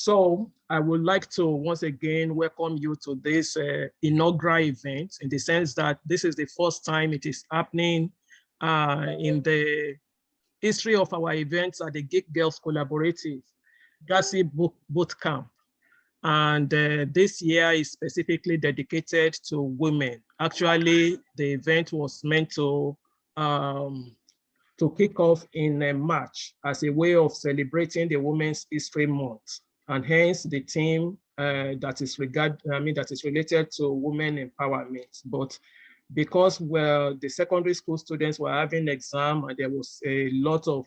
So I would like to once again welcome you to this inaugural event, in the sense that this is the first time it is happening in the history of our events at the Geek Girls Collaborative GaSI Boot Camp. And this year is specifically dedicated to women. Actually, the event was meant to kick off in March as a way of celebrating the Women's History Month, and hence the theme that is related to women empowerment. But because the secondary school students were having exam and there was a lot of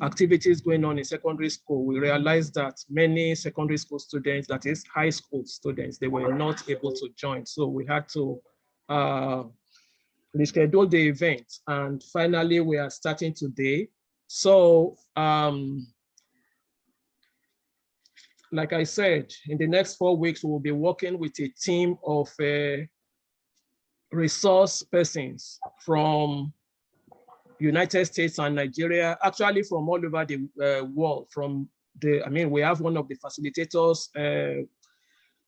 activities going on in secondary school, we realized that many secondary school students, that is high school students, they were not able to join. So we had to reschedule the event, and finally we are starting today. So like I said, in the next 4 weeks, we will be working with a team of resource persons from United States and Nigeria, actually from all over the world. We have one of the facilitators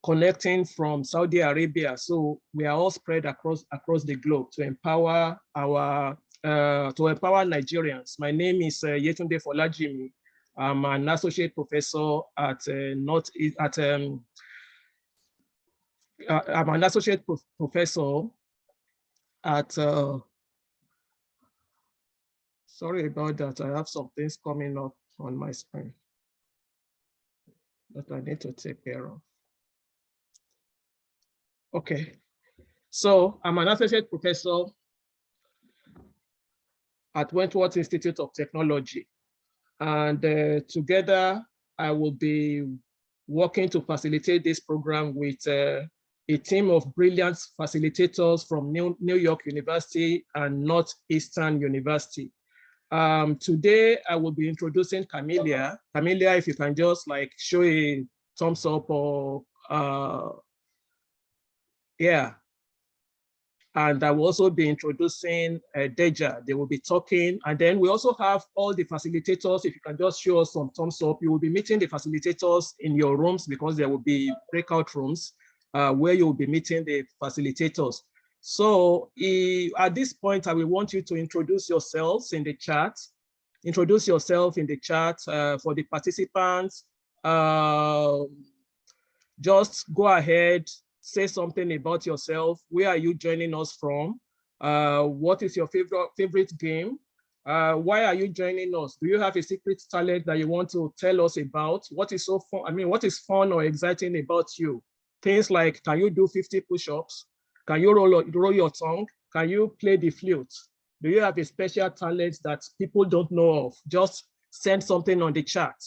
connecting from Saudi Arabia. So we are all spread across the globe to empower Nigerians. My name is Yetunde Folajimi. I'm an associate professor at I'm an associate professor at sorry about that. I have some things coming up on my screen that I need to take care of. Okay, so I'm an associate professor at Wentworth Institute of Technology. And together, I will be working to facilitate this program with a team of brilliant facilitators from New York University and Northeastern University. Today, I will be introducing Camelia. Camelia, if you can just show a thumbs up or yeah. And I will also be introducing Deja. They will be talking. And then we also have all the facilitators. If you can just show us some thumbs up, you will be meeting the facilitators in your rooms, because there will be breakout rooms where you will be meeting the facilitators. So at this point, I will want you to introduce yourselves in the chat. Introduce yourself in the chat for the participants. Just go ahead. Say something about yourself. Where are you joining us from? What is your favorite game? Why are you joining us? Do you have a secret talent that you want to tell us about? What is so fun? What is fun or exciting about you? Things like, can you do 50 push-ups? Can you roll your tongue? Can you play the flute? Do you have a special talent that people don't know of? Just send something on the chat.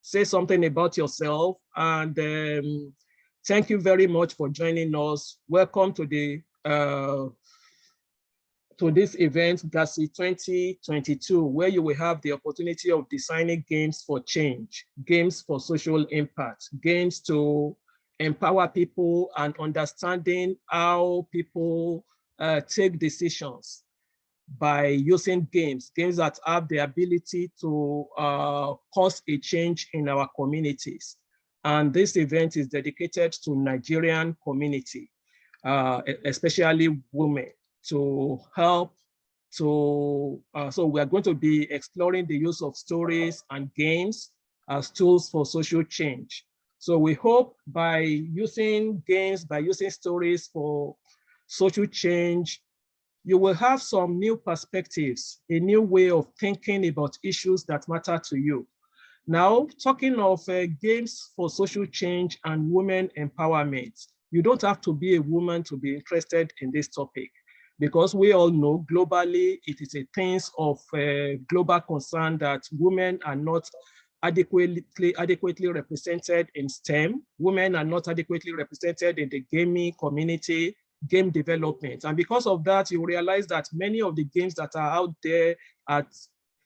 Say something about yourself, and thank you very much for joining us. Welcome to this event, GaSI 2022, where you will have the opportunity of designing games for change, games for social impact, games to empower people, and understanding how people take decisions by using games that have the ability to cause a change in our communities. And this event is dedicated to Nigerian community, especially women, to help so we are going to be exploring the use of stories and games as tools for social change. So we hope by using games, by using stories for social change, you will have some new perspectives, a new way of thinking about issues that matter to you. Now, talking of games for social change and women empowerment, you don't have to be a woman to be interested in this topic, because we all know globally it is a thing of global concern that women are not adequately represented in STEM. Women are not adequately represented in the gaming community, game development. And because of that, you realize that many of the games that are out there are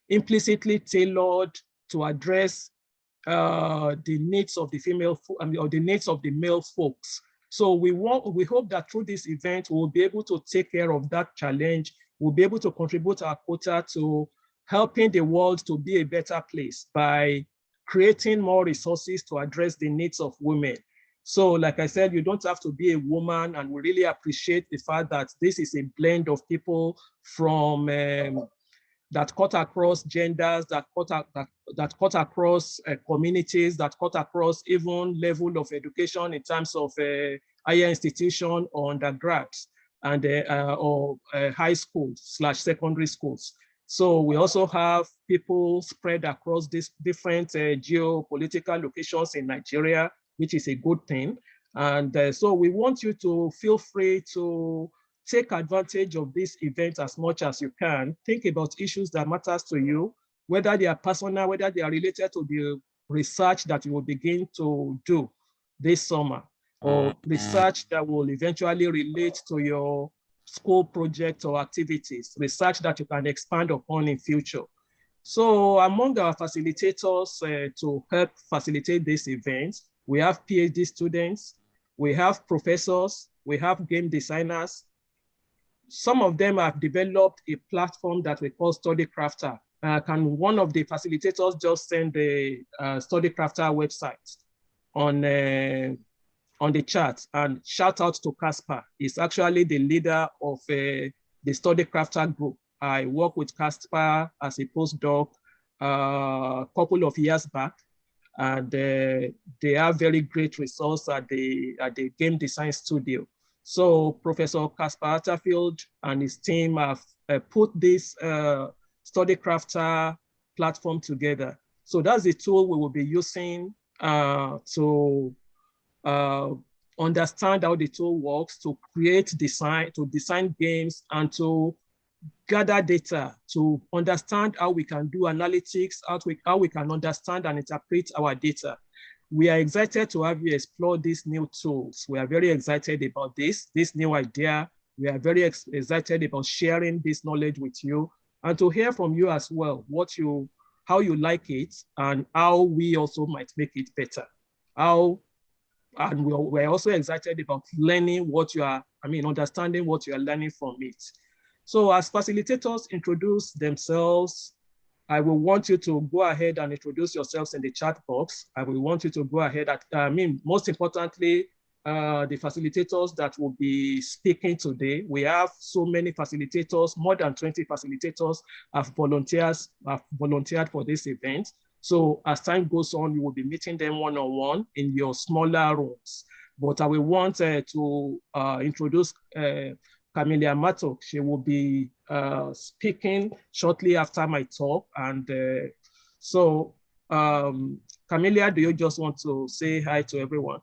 implicitly tailored to address the needs of the female, or the needs of the male folks. So we hope that through this event, we'll be able to take care of that challenge. We'll be able to contribute our quota to helping the world to be a better place by creating more resources to address the needs of women. So like I said, you don't have to be a woman, and we really appreciate the fact that this is a blend of people from that cut across genders, that cut across communities, that cut across even level of education in terms of higher institution or undergrads and or high schools / secondary schools. So we also have people spread across these different geopolitical locations in Nigeria, which is a good thing. And so we want you to feel free to take advantage of this event as much as you can. Think about issues that matters to you, whether they are personal, whether they are related to the research that you will begin to do this summer, or research that will eventually relate to your school project or activities, research that you can expand upon in future. So among our facilitators to help facilitate this event, we have PhD students, we have professors, we have game designers. Some of them have developed a platform that we call Study Crafter. Can one of the facilitators just send the Study Crafter website on the chat? And shout out to Casper. He's actually the leader of the Study Crafter group. I worked with Casper as a postdoc a couple of years back, and they have very great resource at the game design studio. So Professor Caspar Atterfield and his team have put this Study Crafter platform together. So that's the tool we will be using to understand how the tool works, to design games, and to gather data, to understand how we can do analytics, how we can understand and interpret our data. We are excited to have you explore these new tools. We are very excited about this new idea. We are very excited about sharing this knowledge with you, and to hear from you as well, how you like it and how we also might make it better. And we're also excited about learning understanding what you are learning from it. So as facilitators introduce themselves, I will want you to go ahead and introduce yourselves in the chat box. I will want you to go ahead most importantly, the facilitators that will be speaking today. We have so many facilitators, more than 20 facilitators have volunteered for this event. So as time goes on, you will be meeting them one-on-one in your smaller rooms. But I will want to introduce Camelia Mato. She will be speaking shortly after my talk. And Camelia, do you just want to say hi to everyone?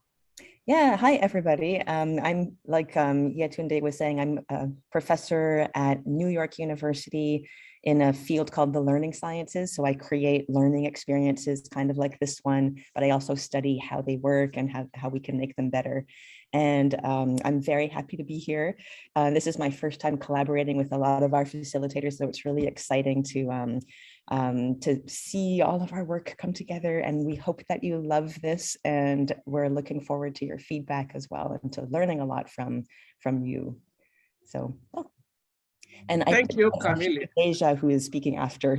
Yeah, hi everybody. I'm like Yetunde was saying, I'm a professor at New York University in a field called the learning sciences. So I create learning experiences kind of like this one, but I also study how they work and how we can make them better. And I'm very happy to be here. This is my first time collaborating with a lot of our facilitators, so it's really exciting to see all of our work come together, and we hope that you love this, and we're looking forward to your feedback as well and to learning a lot from you. So, and thank you, Camelia. Deja, who is speaking after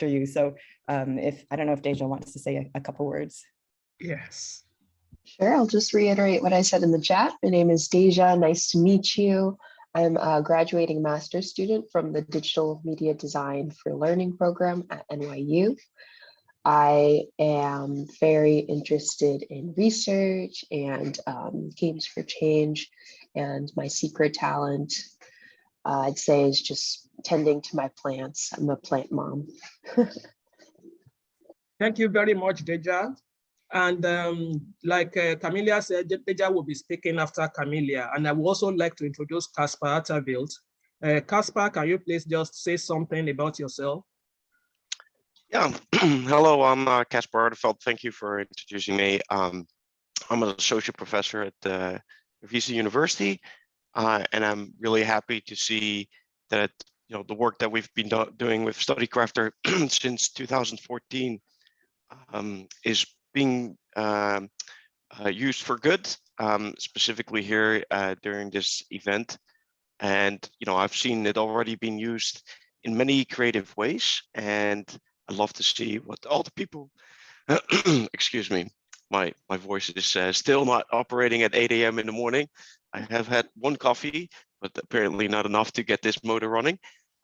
you. So I don't know if Deja wants to say a couple words. Yes. Sure, I'll just reiterate what I said in the chat. My name is Deja, nice to meet you. I'm a graduating master's student from the Digital Media Design for Learning program at NYU. I am very interested in research and games for change, and my secret talent, I'd say, is just tending to my plants. I'm a plant mom. Thank you very much, Deja. And like Camelia said, Deja will be speaking after Camelia. And I would also like to introduce Caspar Atterfield. Caspar, can you please just say something about yourself? Yeah, hello, I'm Caspar Atterfield. Thank you for introducing me. I'm an associate professor at GaSI University, and I'm really happy to see that the work that we've been doing with Study Crafter since 2014 is being used for good, specifically here during this event. And I've seen it already being used in many creative ways, and I'd love to see what all the people excuse me, my voice is still not operating at 8 a.m. in the morning. I have had one coffee, but apparently not enough to get this motor running.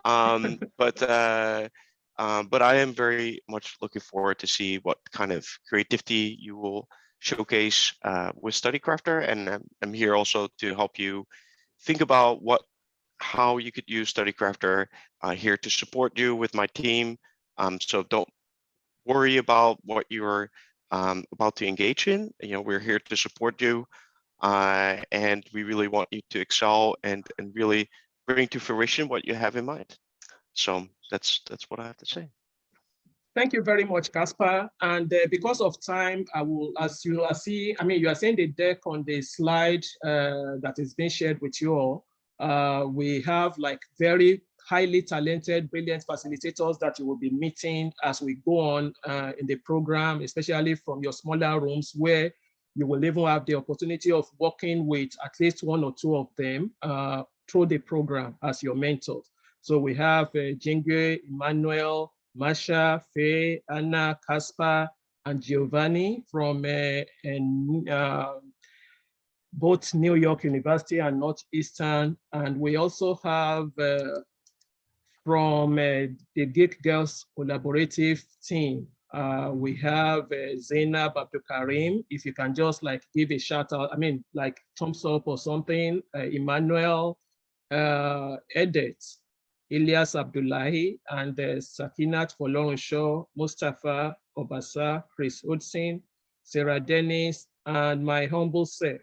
But I am very much looking forward to see what kind of creativity you will showcase with StudyCrafter, and I'm here also to help you think about how you could use StudyCrafter, here to support you with my team. So don't worry about what you're about to engage in. We're here to support you, and we really want you to excel and really bring to fruition what you have in mind. So that's what I have to say. Thank you very much, Caspar. And because of time, I will, as you see, you are seeing the deck on the slide that is being shared with you all. We have like very highly talented, brilliant facilitators that you will be meeting as we go on in the program, especially from your smaller rooms, where you will even have the opportunity of working with at least one or two of them through the program as your mentors. So we have Jingue, Emmanuel, Masha, Faye, Anna, Caspar, and Giovanni from both New York University and Northeastern. And we also have from the Geek Girls Collaborative team, we have Zainab Abdul Karim. If you can just like give a shout out, like thumbs up or something, Emmanuel, Edith, Ilyas Abdullahi, and Sakinat Folorunshaw, Mustafa Obasa, Chris Hudson, Sarah Dennis, and my humble self.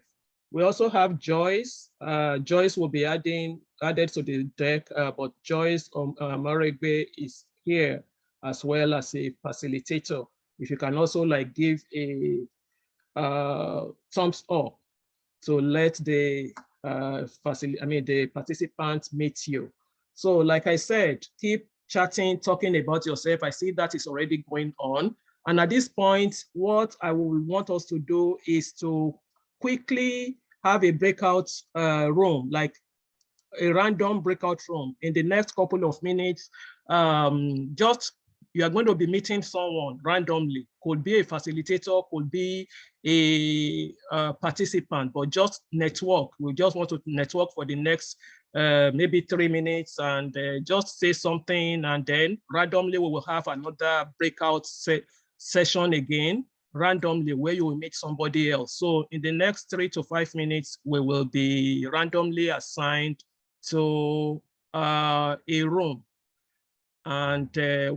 We also have Joyce. Joyce will be added to the deck, but Joyce Maregbe is here as well as a facilitator. If you can also like give a thumbs up to let the the participants meet you. So like I said, keep chatting, talking about yourself. I see that is already going on. And at this point, what I will want us to do is to quickly have a breakout room, like a random breakout room in the next couple of minutes. You are going to be meeting someone randomly. Could be a facilitator, could be a participant, but just network. We just want to network for the next maybe 3 minutes and just say something, and then randomly we will have another breakout session again, randomly, where you will meet somebody else. So in the next 3 to 5 minutes, we will be randomly assigned to a room. And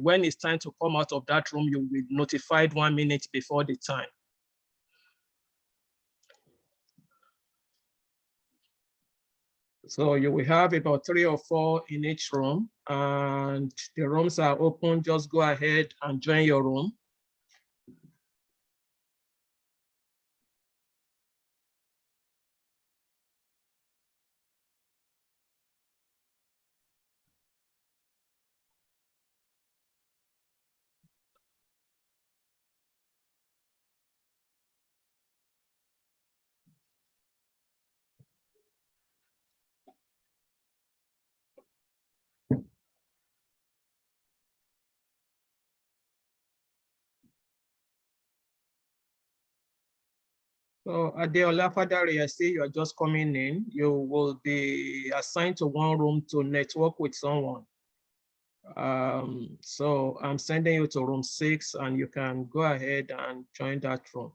when it's time to come out of that room, you'll be notified 1 minute before the time. So you will have about 3 or 4 in each room, and the rooms are open. Just go ahead and join your room. So Adeola Fadari, I see you are just coming in. You will be assigned to one room to network with someone. So I'm sending you to room 6, and you can go ahead and join that room.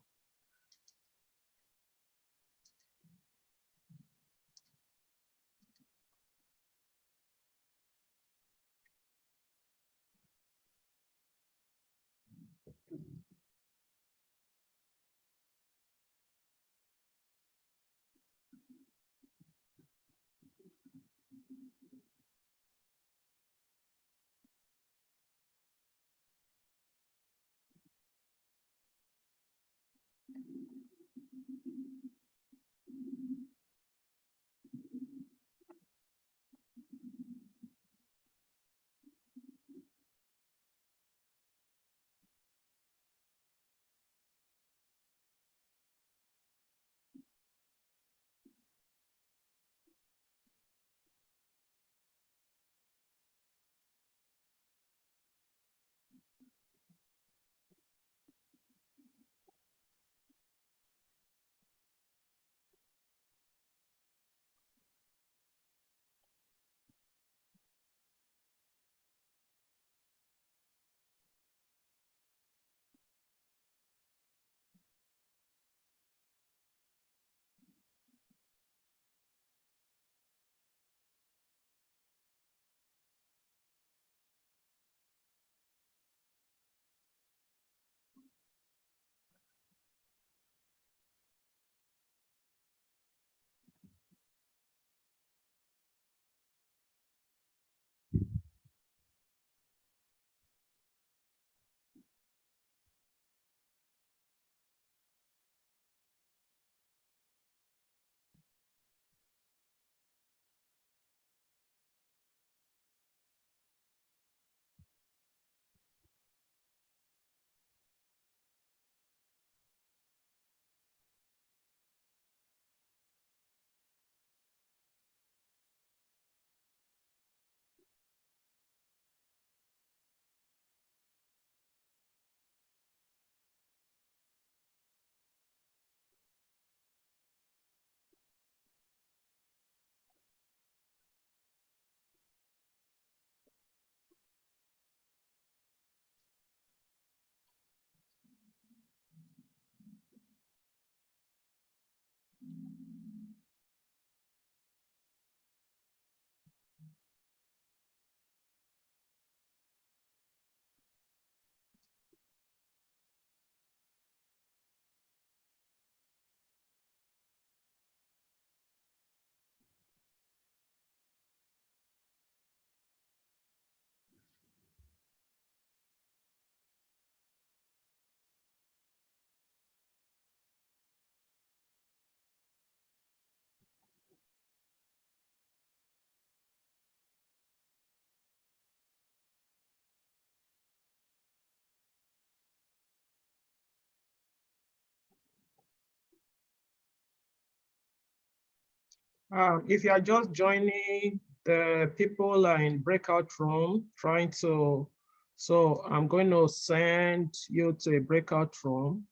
If you are just joining, the people are in breakout room trying to, so I'm going to send you to a breakout room.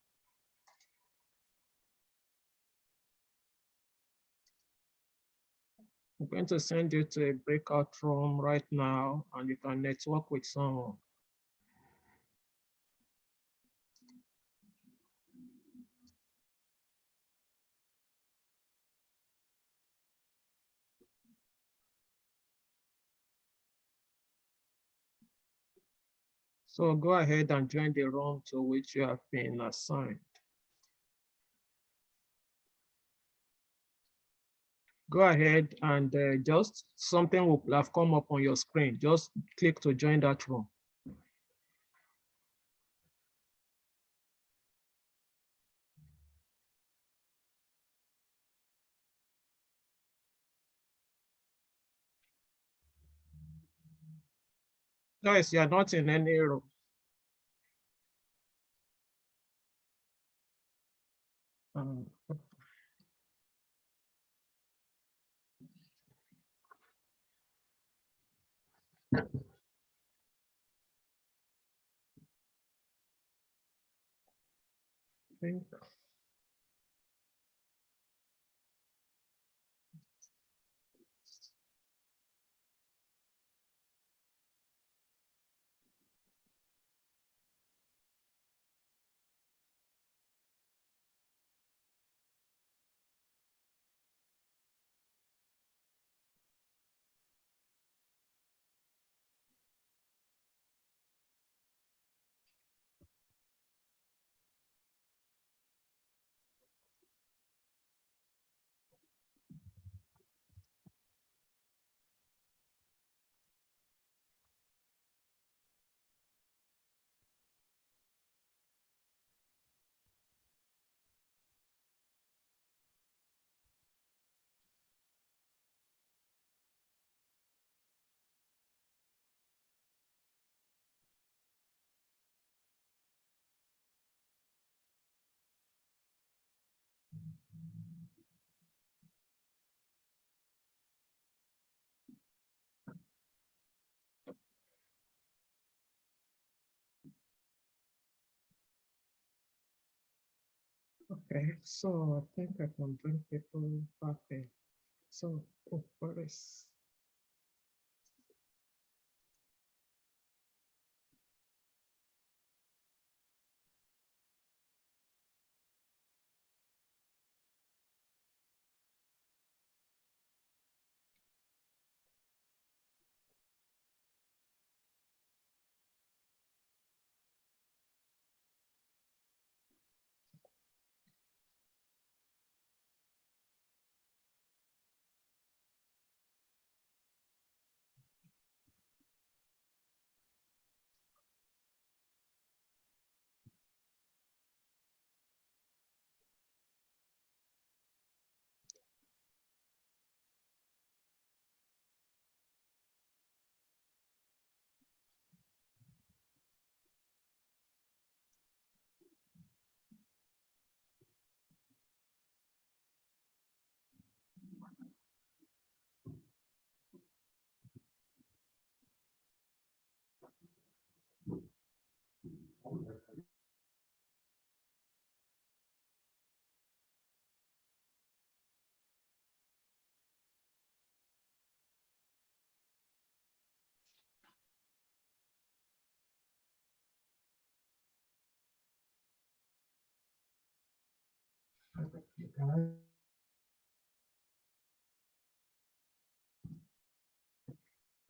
I'm going to send you to a breakout room right now, and you can network with someone. So go ahead and join the room to which you have been assigned. Go ahead and just something will have come up on your screen. Just click to join that room. Guys, you are not in any room. Um, think- Okay, so I think I can bring people back in. So, oh, Boris.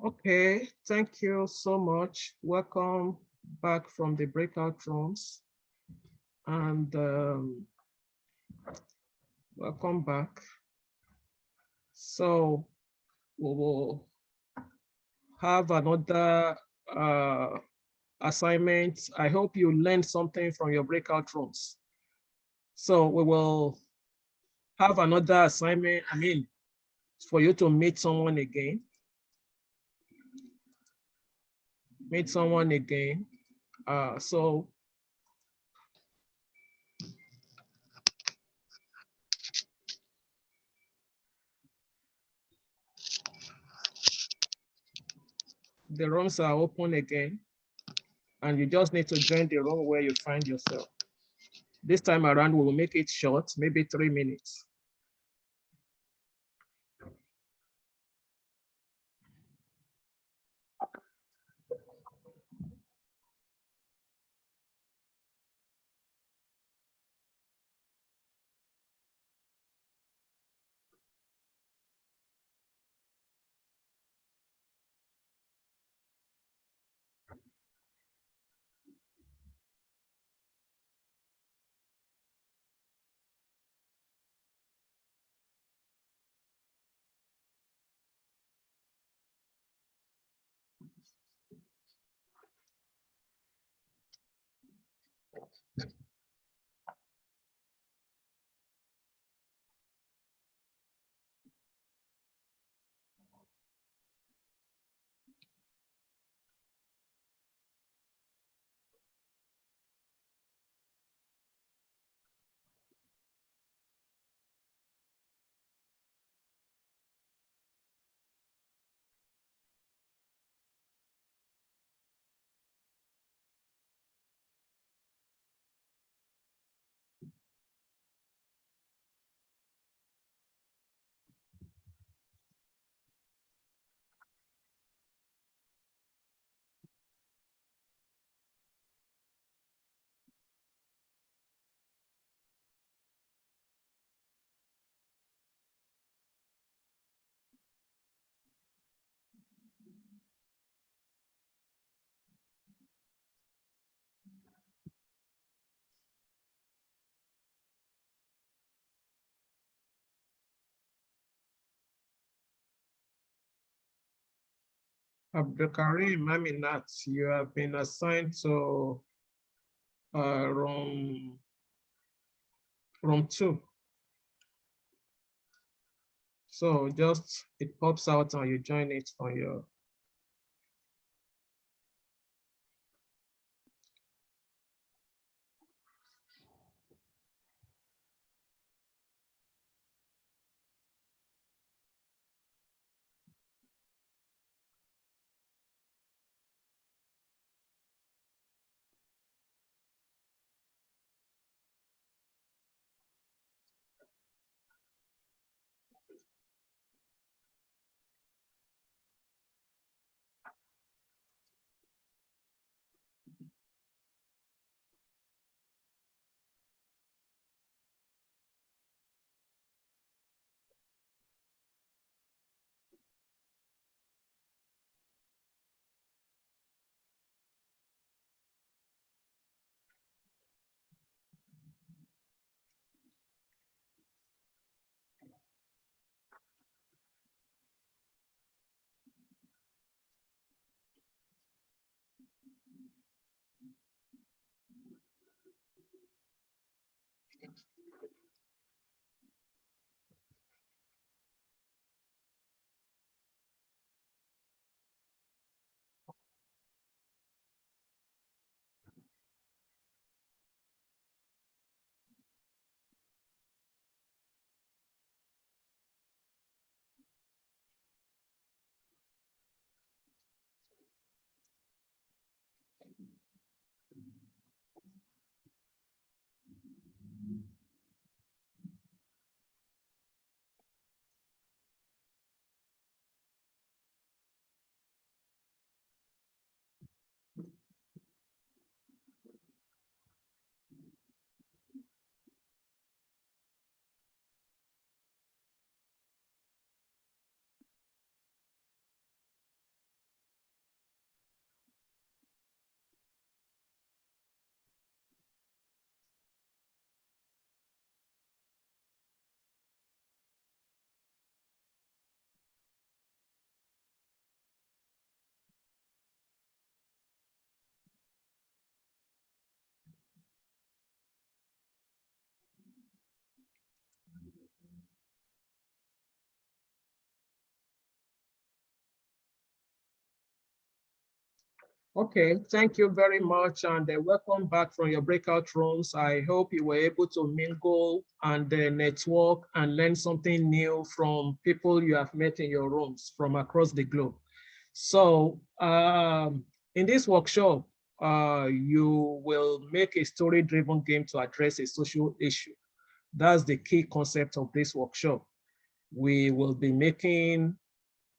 Okay, thank you so much. Welcome back from the breakout rooms. And welcome back. So we will have another assignment. I hope you learned something from your breakout rooms. So we will have another assignment, for you to meet someone again. Meet someone again. So The rooms are open again, and you just need to join the room where you find yourself. This time around, we will make it short, maybe 3 minutes. Abdulkarim Aminat, you have been assigned to room 2. So just, it pops out and you join it on your. Okay, thank you very much, and welcome back from your breakout rooms. I hope you were able to mingle and network and learn something new from people you have met in your rooms from across the globe. So in this workshop, you will make a story-driven game to address a social issue. That's the key concept of this workshop. We will be making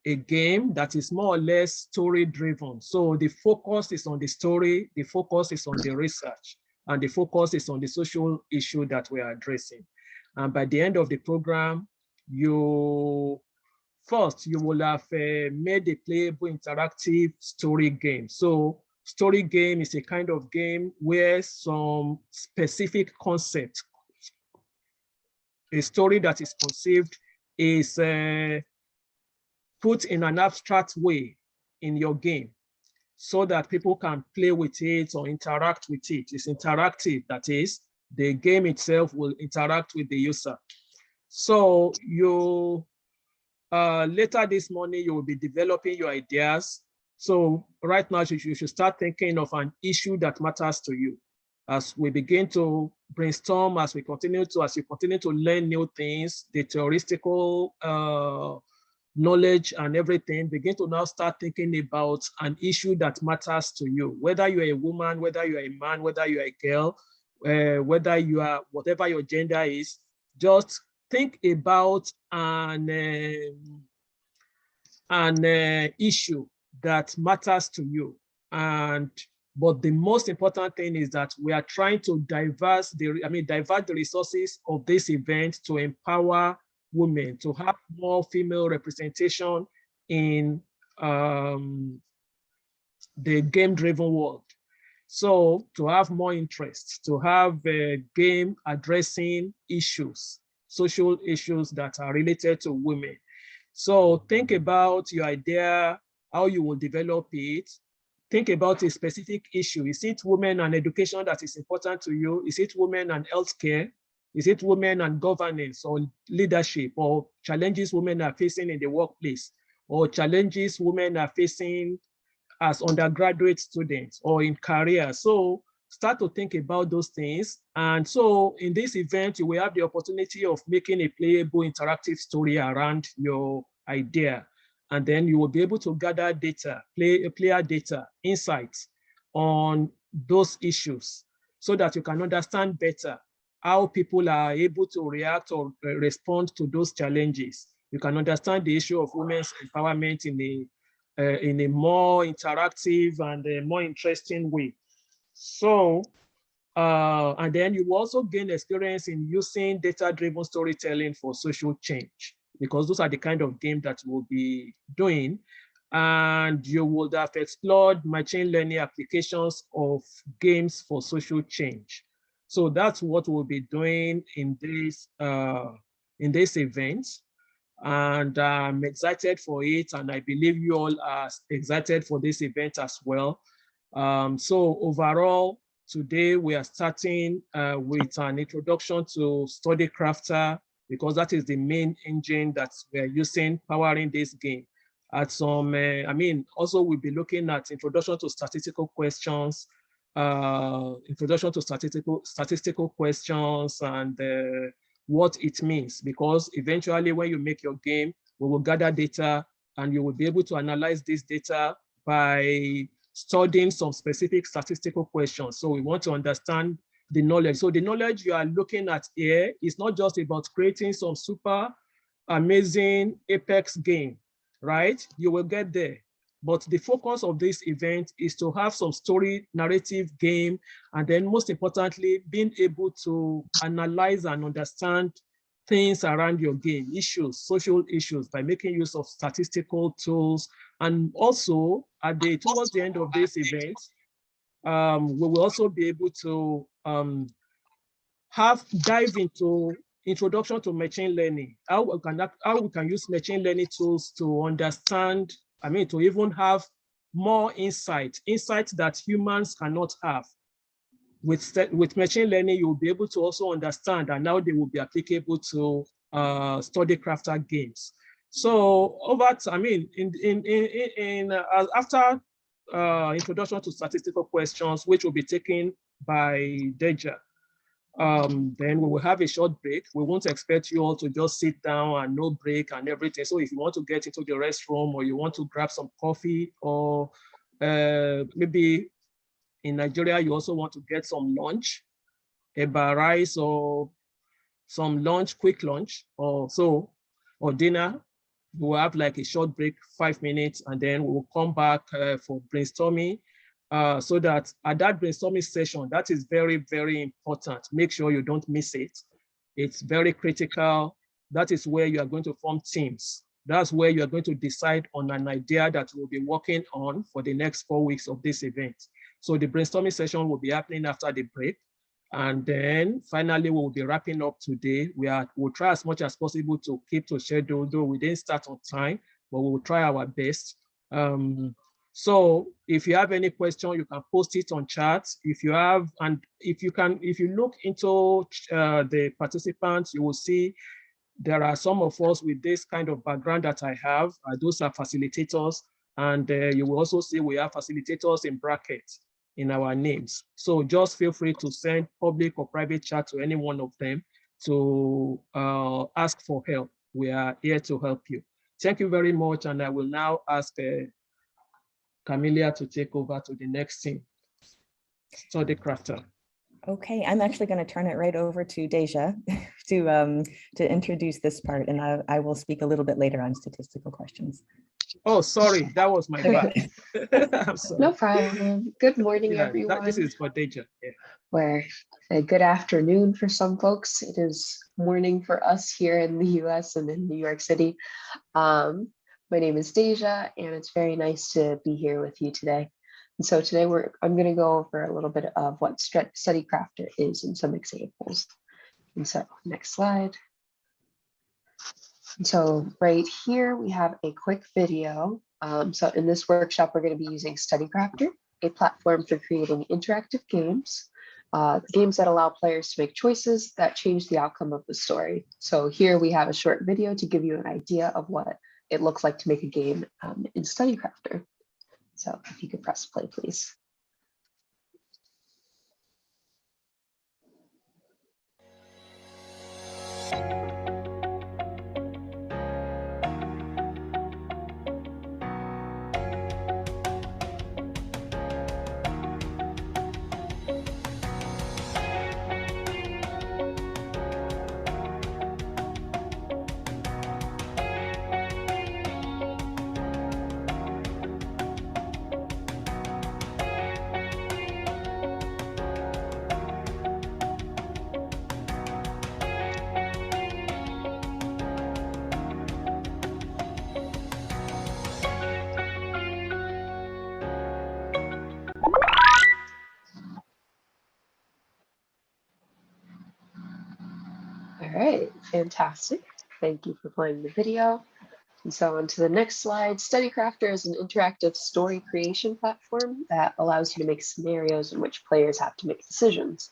a game that is more or less story-driven. So the focus is on the story, the focus is on the research, and the focus is on the social issue that we are addressing. And by the end of the program, you will have made a playable interactive story game. So story game is a kind of game where some specific concept, a story that is conceived, is put in an abstract way in your game so that people can play with it or interact with it. It's interactive, that is, the game itself will interact with the user. So you later this morning, you will be developing your ideas. So right now, you should start thinking of an issue that matters to you. As we begin to brainstorm, as you continue to learn new things, the theoretical knowledge and everything, begin to now start thinking about an issue that matters to you, whether you're a woman, whether you're a man, whether you're a girl, whether you are, whatever your gender is, just think about an issue that matters to you. But the most important thing is that we are trying to divert the resources of this event to empower women, to have more female representation in the game-driven world. So to have more interest, to have a game addressing issues, social issues that are related to women. So think about your idea, how you will develop it. Think about a specific issue. Is it women and education that is important to you? Is it women and healthcare? Is it women and governance or leadership, or challenges women are facing in the workplace, or challenges women are facing as undergraduate students or in career? So start to think about those things. And so in this event, you will have the opportunity of making a playable interactive story around your idea. And then you will be able to gather data, player data, insights on those issues so that you can understand better how people are able to react or respond to those challenges. You can understand the issue of women's empowerment in a more interactive and a more interesting way. So, and then you will also gain experience in using data-driven storytelling for social change, because those are the kind of game that we'll be doing. And you would have explored machine learning applications of games for social change. So that's what we'll be doing in this event. And I'm excited for it. And I believe you all are excited for this event as well. So overall, today we are starting with an introduction to Study Crafter, because that is the main engine that we're using powering this game. At some, also we'll be looking at introduction to statistical questions, introduction to statistical questions and what it means, because eventually when you make your game, we will gather data and you will be able to analyze this data by studying some specific statistical questions. So we want to understand the knowledge. So the knowledge you are looking at here is not just about creating some super amazing Apex game, right? You will get there. But the focus of this event is to have some story narrative game, and then most importantly, being able to analyze and understand things around your game, issues, social issues, by making use of statistical tools. And also towards the end of this event, we will also be able to dive into introduction to machine learning, how we can use machine learning tools to understand, to even have more insights that humans cannot have. With machine learning, you will be able to also understand, and now they will be applicable to Study Crafter games. So after introduction to statistical questions, which will be taken by Deja, Then we will have a short break. We won't expect you all to just sit down and no break and everything. So if you want to get into the restroom or you want to grab some coffee, or maybe in Nigeria, you also want to get some lunch, a rice or some lunch, quick lunch, or dinner, we'll have like a short break, 5 minutes, and then we'll come back for brainstorming. So that at that brainstorming session, that is very, very important. Make sure you don't miss it. It's very critical. That is where you are going to form teams. That's where you are going to decide on an idea that we'll be working on for the next 4 weeks of this event. So the brainstorming session will be happening after the break. And then finally, we'll be wrapping up today. We'll try as much as possible to keep to schedule, though we didn't start on time, but we will try our best. So if you have any question, you can post it on chat. If you have, and if you look into the participants, you will see there are some of us with this kind of background that I have. Those are facilitators. And you will also see we have facilitators in brackets in our names. So just feel free to send public or private chat to any one of them to ask for help. We are here to help you. Thank you very much. And I will now ask Camelia to take over to the next thing, study crafter. Okay, I'm actually going to turn it right over to Deja to introduce this part, and I will speak a little bit later on statistical questions. Oh, sorry, that was my bad. I'm sorry. No problem. Good morning, everyone. This is for Deja. Yeah. Where good afternoon for some folks. It is morning for us here in the US and in New York City. My name is Deja, and it's very nice to be here with you today. And so today I'm going to go over a little bit of what Study Crafter is and some examples. And so next slide. And so right here we have a quick video. So in this workshop, we're going to be using Study Crafter, a platform for creating interactive games, games that allow players to make choices that change the outcome of the story. So here we have a short video to give you an idea of what it looks like to make a game in Study Crafter. So if you could press play, please. All right, fantastic. Thank you for playing the video. And so on to the next slide. Study Crafter is an interactive story creation platform that allows you to make scenarios in which players have to make decisions.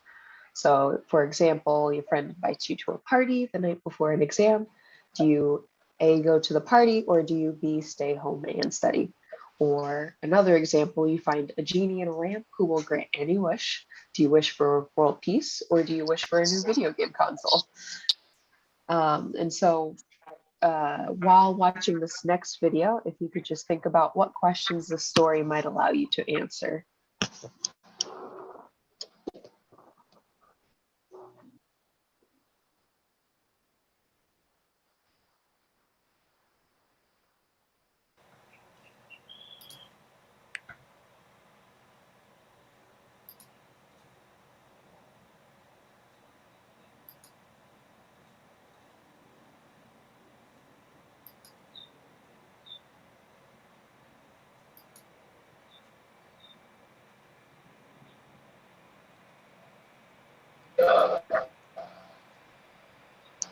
So for example, your friend invites you to a party the night before an exam. Do you A, go to the party, or do you B, stay home and study? Or another example, you find a genie in a lamp who will grant any wish. Do you wish for world peace, or do you wish for a new video game console? And so while watching this next video, if you could just think about what questions the story might allow you to answer.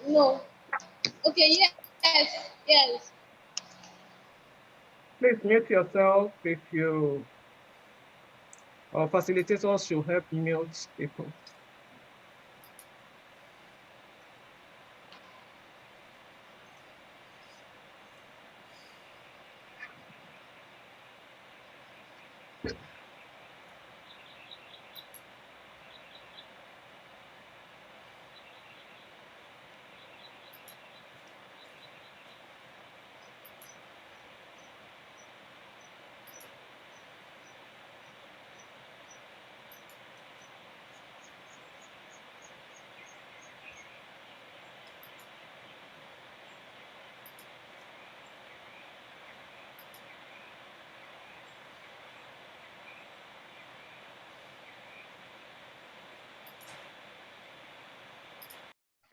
No. Okay, yes. Please mute yourself if you, or facilitators should help mute people.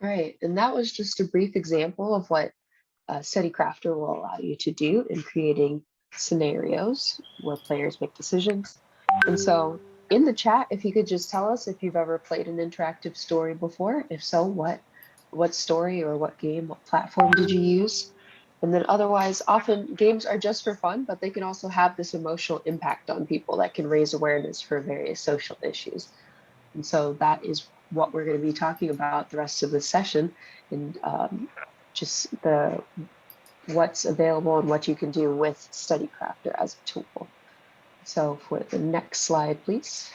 Right, and that was just a brief example of what Study Crafter will allow you to do in creating scenarios where players make decisions. And so in the chat, if you could just tell us if you've ever played an interactive story before. If so, what story or what game, what platform did you use? And then otherwise, often games are just for fun, but they can also have this emotional impact on people that can raise awareness for various social issues. And so that is what we're going to be talking about the rest of the session, and just what's available and what you can do with Study Crafter as a tool. So for the next slide, please.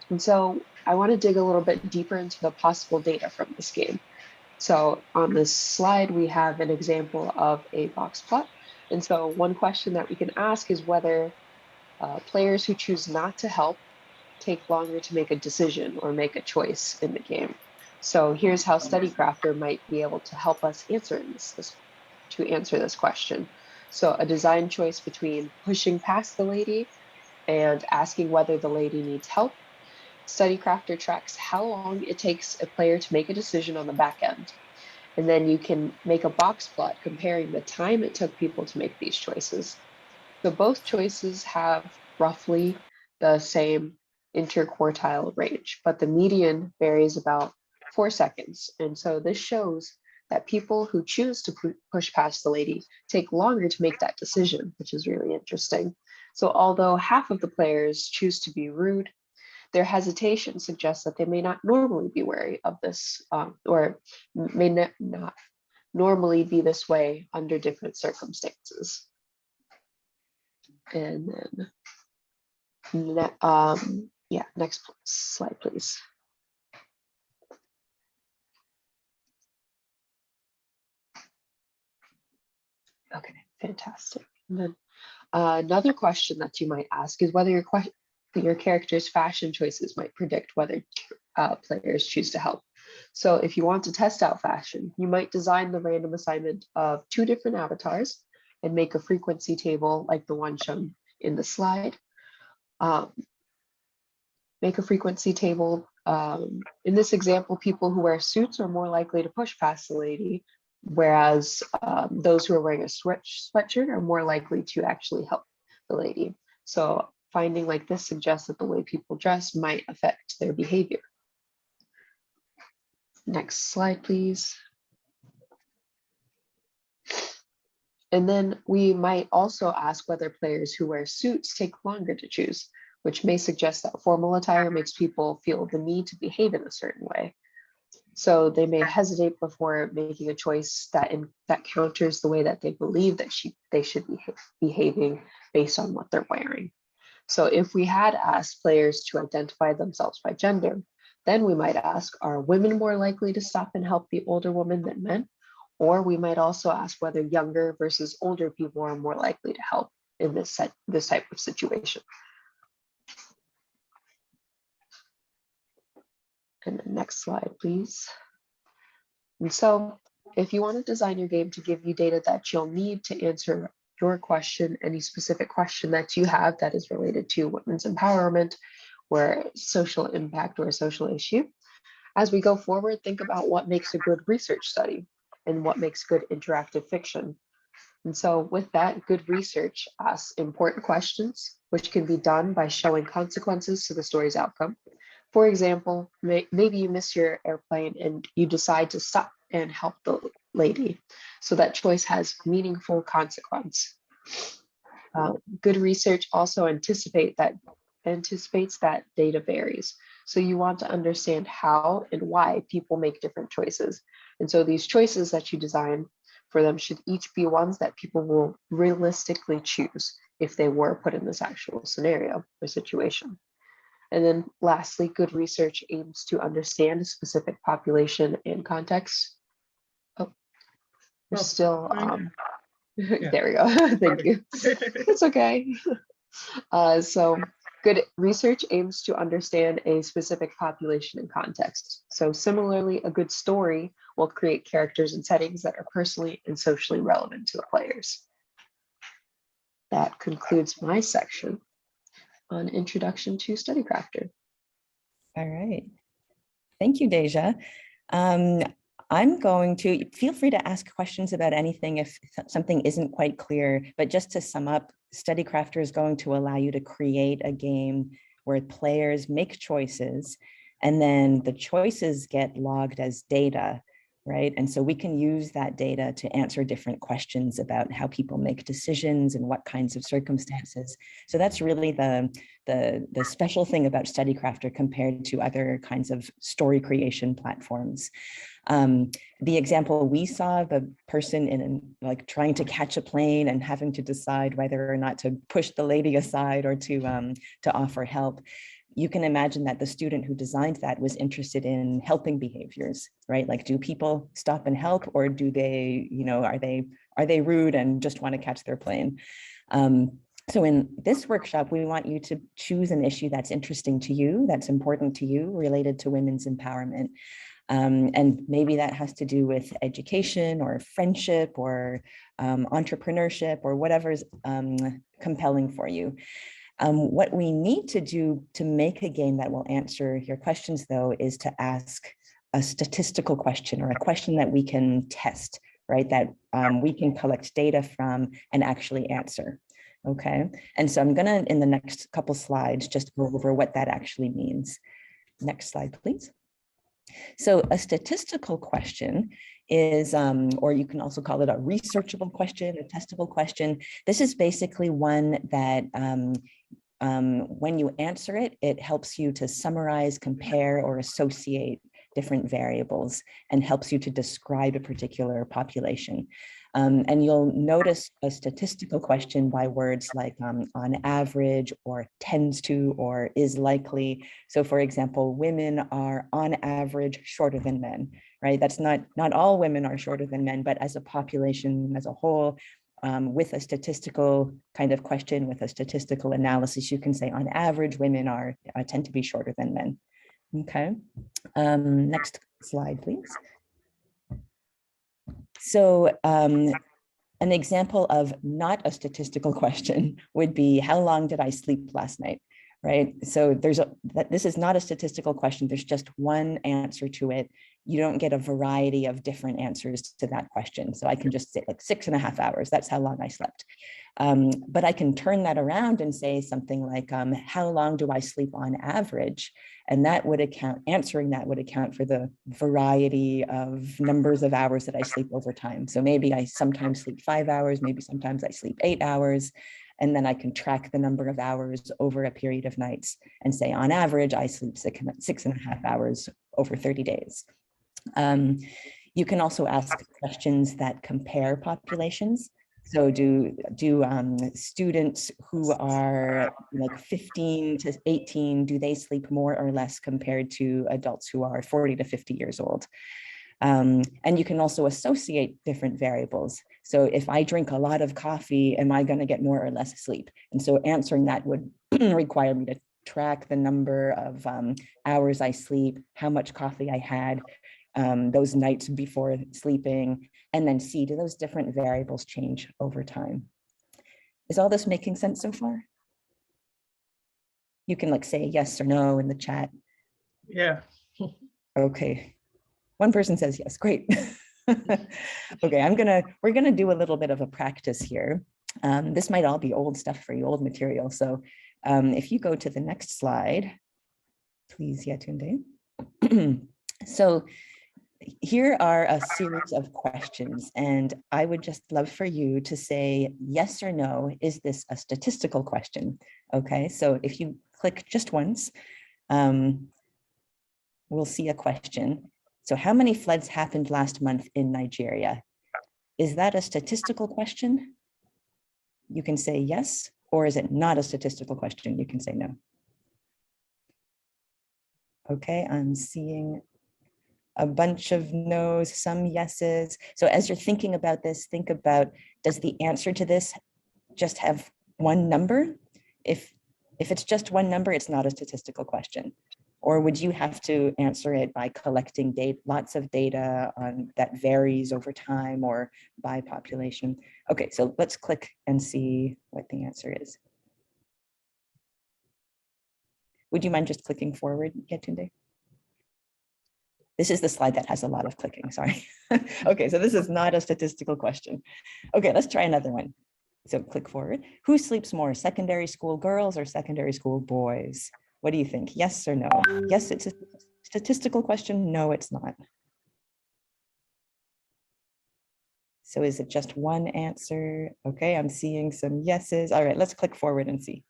And so I want to dig a little bit deeper into the possible data from this game. So on this slide, we have an example of a box plot. And so one question that we can ask is whether players who choose not to help take longer to make a decision or make a choice in the game. So here's how Study Crafter might be able to help us answer this question. So a design choice between pushing past the lady and asking whether the lady needs help. Study Crafter tracks how long it takes a player to make a decision on the back end. And then you can make a box plot comparing the time it took people to make these choices. So both choices have roughly the same interquartile range, but the median varies about 4 seconds. And so this shows that people who choose to push past the lady take longer to make that decision, which is really interesting. So although half of the players choose to be rude, their hesitation suggests that they may not normally be wary of this, or may not normally be this way under different circumstances. And then, yeah, next slide, please. Okay, fantastic. And then another question that you might ask is whether your character's fashion choices might predict whether players choose to help. So if you want to test out fashion, you might design the random assignment of 2 different avatars and make a frequency table like the one shown in the slide. Make a frequency table. In this example, people who wear suits are more likely to push past the lady, whereas those who are wearing a sweatshirt are more likely to actually help the lady. So finding like this suggests that the way people dress might affect their behavior. Next slide, please. And then we might also ask whether players who wear suits take longer to choose, which may suggest that formal attire makes people feel the need to behave in a certain way. So they may hesitate before making a choice that counters the way that they believe that they should be behaving based on what they're wearing. So if we had asked players to identify themselves by gender, then we might ask, are women more likely to stop and help the older woman than men? Or we might also ask whether younger versus older people are more likely to help in this type of situation. And the next slide, please. And so if you want to design your game to give you data that you'll need to answer your question, any specific question that you have that is related to women's empowerment or social impact or a social issue, as we go forward, think about what makes a good research study and what makes good interactive fiction. And so with that, good research asks important questions, which can be done by showing consequences to the story's outcome. For example, maybe you miss your airplane and you decide to stop and help the lady. So that choice has meaningful consequence. Good research also anticipates that data varies. So you want to understand how and why people make different choices. And so these choices that you design for them should each be ones that people will realistically choose if they were put in this actual scenario or situation. And then lastly, good research aims to understand a specific population and context. Oh, we're still, Yeah. there we go, thank you. It's okay. So good research aims to understand a specific population and context. So similarly, a good story will create characters and settings that are personally and socially relevant to the players. That concludes my section. on Introduction to Study Crafter. All right. Thank you, Deja. I'm going to feel free to ask questions about anything if something isn't quite clear, but just to sum up, Study Crafter is going to allow you to create a game where players make choices and then the choices get logged as data, right? And so we can use that data to answer different questions about how people make decisions and what kinds of circumstances. So that's really the special thing about Study Crafter compared to other kinds of story creation platforms. The example we saw, the person in like trying to catch a plane and having to decide whether or not to push the lady aside or to offer help. You can imagine that the student who designed that was interested in helping behaviors, right? Like, do people stop and help, or do they, you know, are they rude and just want to catch their plane? So in this workshop, we want you to choose an issue that's interesting to you, that's important to you, related to women's empowerment. And maybe that has to do with education or friendship or entrepreneurship or whatever's compelling for you. What we need to do to make a game that will answer your questions, though, is to ask a statistical question or a question that we can test, right? That we can collect data from and actually answer. Okay, and so I'm gonna, in the next couple slides, just go over what that actually means. Next slide, please. So a statistical question is, or you can also call it a researchable question, a testable question. This is basically one that when you answer it, it helps you to summarize, compare, or associate different variables and helps you to describe a particular population. And you'll notice a statistical question by words like on average, or tends to, or is likely. So for example, women are on average shorter than men, right? That's not all women are shorter than men, but as a population as a whole, with a statistical kind of question, with a statistical analysis, you can say on average, women tend to be shorter than men. Okay, next slide, please. So an example of not a statistical question would be, how long did I sleep last night? Right? So this is not a statistical question. There's just one answer to it. You don't get a variety of different answers to that question. So I can just say like 6.5 hours. That's how long I slept. But I can turn that around and say something like, how long do I sleep on average? And that would answering that would account for the variety of numbers of hours that I sleep over time. So maybe I sometimes sleep 5 hours, maybe sometimes I sleep 8 hours. And then I can track the number of hours over a period of nights and say, on average, I sleep 6.5 hours over 30 days. You can also ask questions that compare populations. So do students who are like 15 to 18, do they sleep more or less compared to adults who are 40 to 50 years old? And you can also associate different variables. So if I drink a lot of coffee, am I going to get more or less sleep? And so answering that would require me to track the number of hours I sleep, how much coffee I had those nights before sleeping, and then see, do those different variables change over time? Is all this making sense so far? You can like say yes or no in the chat. Yeah. Okay. One person says yes, great. Okay, we're gonna do a little bit of a practice here. This might all be old stuff for you, old material. So if you go to the next slide, please, Yetunde. So here are a series of questions, and I would just love for you to say yes or no. Is this a statistical question? Okay, so if you click just once, we'll see a question. So how many floods happened last month in Nigeria? Is that a statistical question? You can say yes, or is it not a statistical question? You can say no. Okay, I'm seeing a bunch of no's, some yeses. So as you're thinking about this, think about, does the answer to this just have one number? If it's just one number, it's not a statistical question. Or would you have to answer it by collecting lots of data that varies over time or by population? Okay, so let's click and see what the answer is. Would you mind just clicking forward, Yetunde? This is the slide that has a lot of clicking, sorry. Okay, so this is not a statistical question. Okay, let's try another one. So click forward. Who sleeps more, secondary school girls or secondary school boys? What do you think? Yes or no? Yes, it's a statistical question. No, it's not. So is it just one answer? Okay, I'm seeing some yeses. All right, let's click forward and see.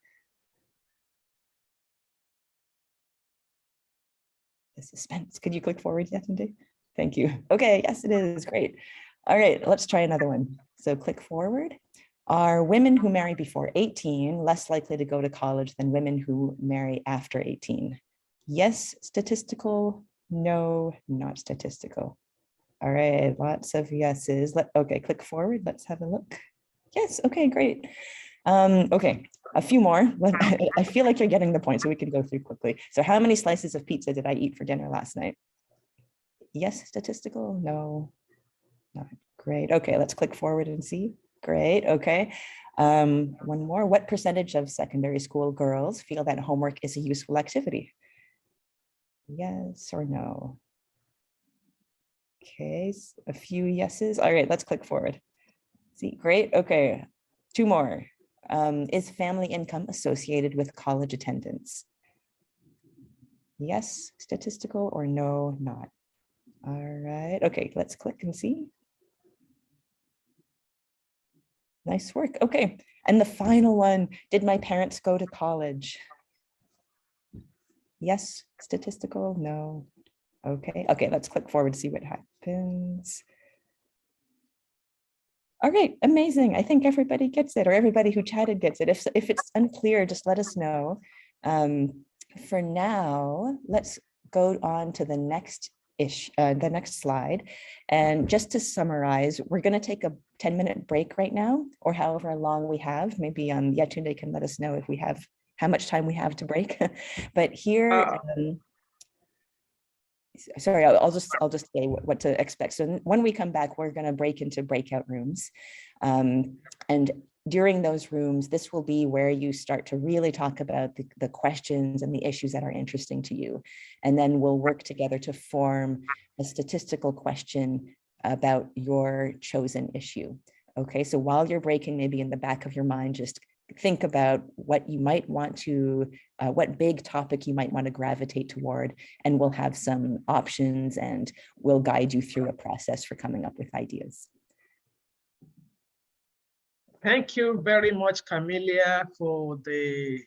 The suspense. Could you click forward, Yetunde? Thank you. Okay, yes, it is. Great. All right, let's try another one. So click forward. Are women who marry before 18 less likely to go to college than women who marry after 18? Yes, statistical. No, not statistical. All right, lots of yeses. Okay, click forward. Let's have a look. Yes, okay, great. Okay, a few more. I feel like you're getting the point, so we can go through quickly. So how many slices of pizza did I eat for dinner last night? Yes, statistical. No, not great. Okay, let's click forward and see. Great, okay. One more. What percentage of secondary school girls feel that homework is a useful activity? Yes or no? Okay, a few yeses. All right, let's click forward. See, great, okay. Two more. Is family income associated with college attendance? Yes, statistical, or no, not. All right, okay, let's click and see. Nice work, okay. And the final one, did my parents go to college? Yes, statistical, no. Okay, let's click forward to see what happens. All right, amazing. I think everybody gets it, or everybody who chatted gets it. If it's unclear, just let us know. For now, let's go on to the next slide. And just to summarize, we're going to take a 10-minute break right now, or however long we have. Maybe Yetunde can let us know if we have how much time we have to break. But here, sorry, I'll just say what to expect. So when we come back, we're going to break into breakout rooms. And during those rooms, this will be where you start to really talk about the questions and the issues that are interesting to you. And then we'll work together to form a statistical question about your chosen issue. Okay, so while you're breaking, maybe in the back of your mind, just think about what you might want to, what big topic you might want to gravitate toward, and we'll have some options and we'll guide you through a process for coming up with ideas. Thank you very much, Camelia, for the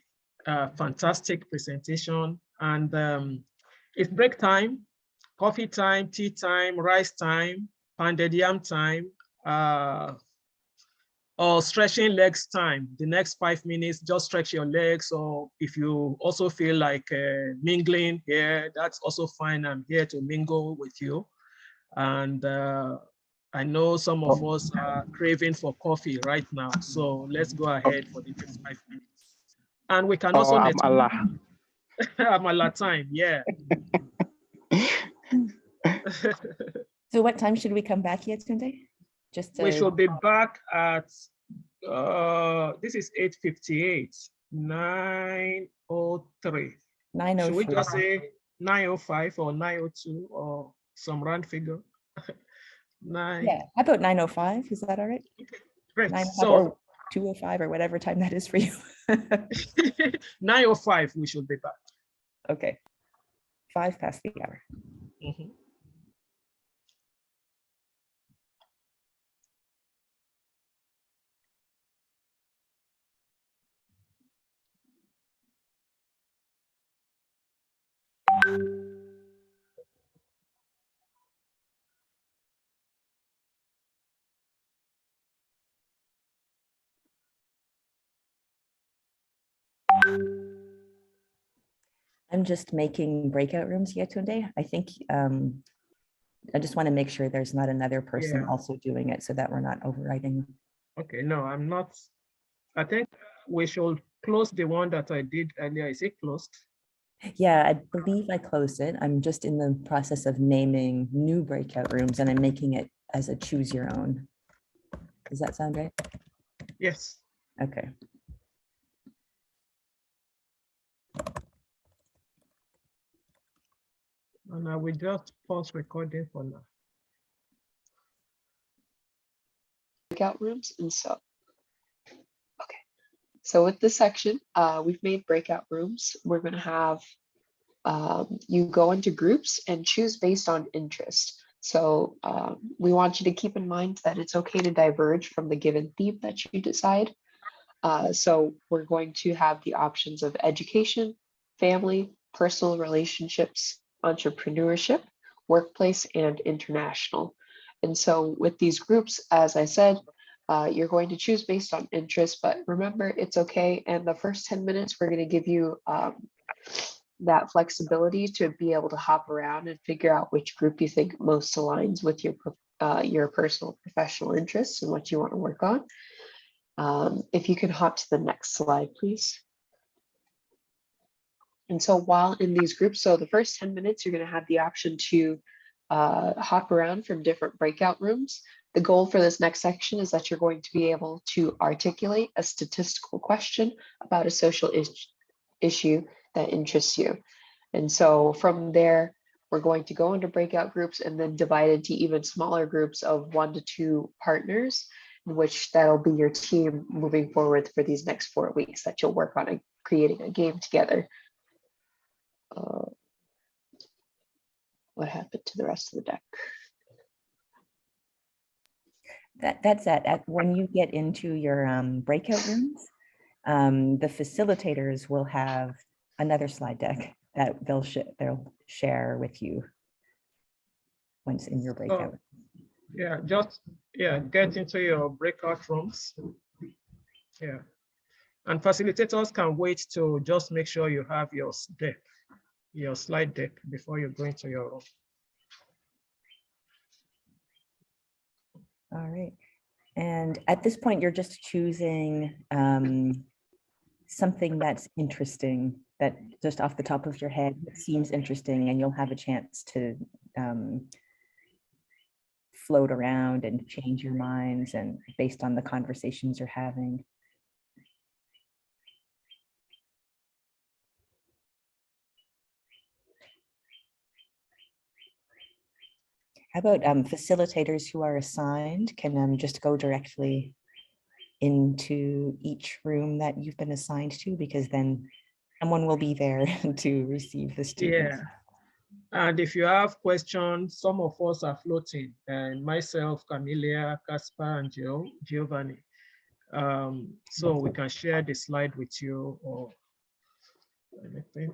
fantastic presentation. And it's break time, coffee time, tea time, rice time, pounded yam time, or stretching legs time. The next 5 minutes, just stretch your legs. Or if you also feel like mingling here, that's also fine. I'm here to mingle with you. And I know some of us are craving for coffee right now. So let's go ahead for the next 5 minutes. And we can also Amala time, yeah. So what time should we come back, Yetunde? We should be back at, this is 8:58, 9:03. 9:04. Should we just say 9:05 or 9:02 or some round figure? Yeah, how about 9:05? Is that all right? Okay, great. 9:05 So, or 2:05 or whatever time that is for you. 9:05, we should be back. Okay, 5 past the hour. Mm-hmm. I'm just making breakout rooms, Yetunde. I think I just want to make sure there's not another person also doing it so that we're not overriding. Okay, no, I'm not. I think we should close the one that I did earlier. Is it closed? Yeah, I believe I closed it. I'm just in the process of naming new breakout rooms and I'm making it as a choose your own. Does that sound right? Yes. Okay. And I will just pause recording for now. Breakout rooms, and so, okay. So with this section, we've made breakout rooms. We're going to have you go into groups and choose based on interest. So we want you to keep in mind that it's okay to diverge from the given theme that you decide. So we're going to have the options of education, family, personal relationships, entrepreneurship, workplace, and international. And so with these groups, as I said, you're going to choose based on interest, but remember, it's okay. And the first 10 minutes, we're going to give you that flexibility to be able to hop around and figure out which group you think most aligns with your personal professional interests and what you want to work on. If you can hop to the next slide, please. And so while in these groups, so the first 10 minutes, you're going to have the option to hop around from different breakout rooms. The goal for this next section is that you're going to be able to articulate a statistical question about a social issue that interests you. And so from there, we're going to go into breakout groups and then divide into even smaller groups of 1 to 2 partners, in which that'll be your team moving forward for these next 4 weeks that you'll work on creating a game together. What happened to the rest of the deck? That's it. When you get into your breakout rooms, the facilitators will have another slide deck that they'll share with you once in your breakout. Yeah, just get into your breakout rooms. Yeah, and facilitators can wait to just make sure you have your deck, your slide deck before you go into your room. All right. And at this point, you're just choosing something that's interesting, that just off the top of your head seems interesting, and you'll have a chance to float around and change your minds and based on the conversations you're having. How about facilitators who are assigned can just go directly into each room that you've been assigned to, because then someone will be there to receive the students. Yeah, and if you have questions, some of us are floating, and myself, Camelia, Caspar, and Giovanni. So we can share the slide with you or anything.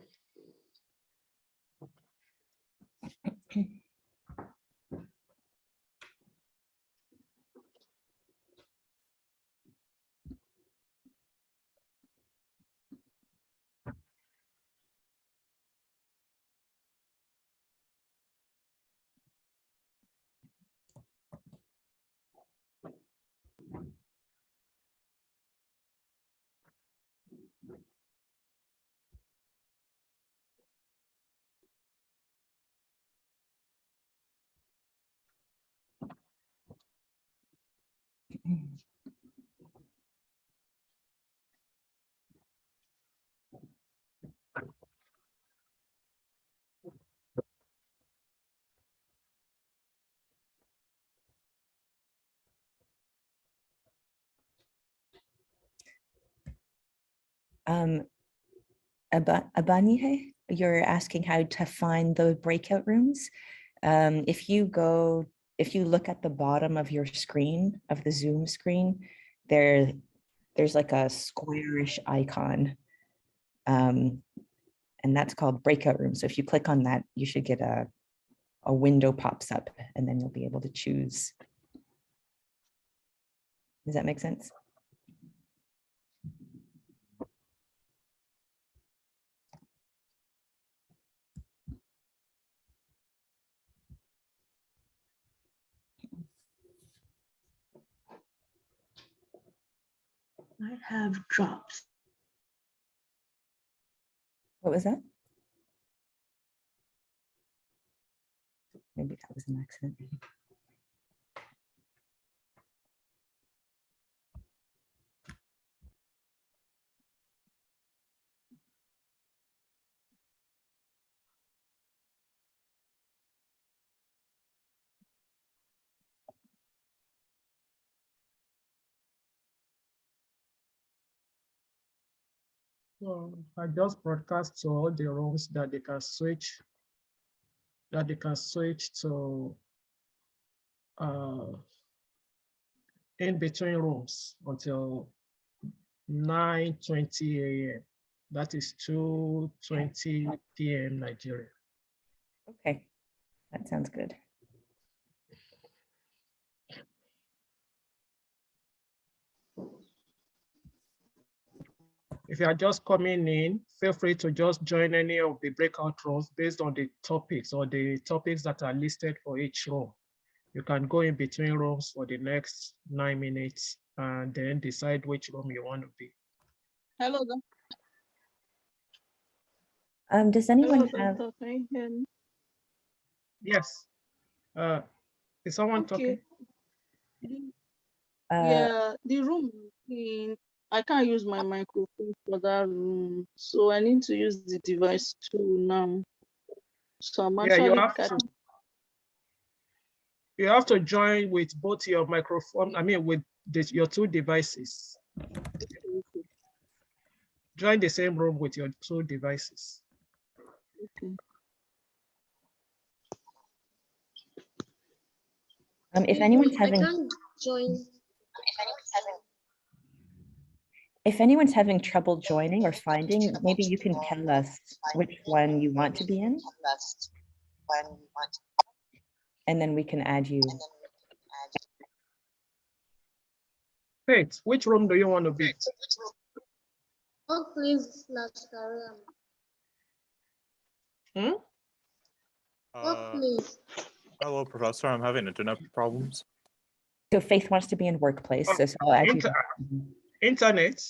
Abanihe, you're asking how to find the breakout rooms. If you look at the bottom of your screen, of the Zoom screen, there's like a squarish icon, and that's called breakout room. So if you click on that, you should get a window pops up, and then you'll be able to choose. Does that make sense? I have drops. What was that? Maybe that was an accident. So I just broadcast to all the rooms that they can switch, to in between rooms until 9:20 a.m. That is 2:20 p.m. Nigeria. Okay, that sounds good. If you are just coming in, feel free to just join any of the breakout rooms based on the topics or the topics that are listed for each room. You can go in between rooms for the next 9 minutes and then decide which room you want to be. Hello, Does anyone have? Doctor. Can you hear me? Yes. Is someone talking? Yeah, the room I can't use my microphone for that room, so I need to use the device too now. So I'm Yeah, you actually have to. You have to join with both your microphone, with your two devices. Join the same room with your two devices. Okay. If anyone's having, I can't join. if anyone's having trouble joining or finding, maybe you can tell us which one you want to be in, and then we can add you. Faith, which room do you want to be? Workplace / career. Workplace. Hello, Professor. I'm having internet problems. So Faith wants to be in workplace, so I'll add you. Internet,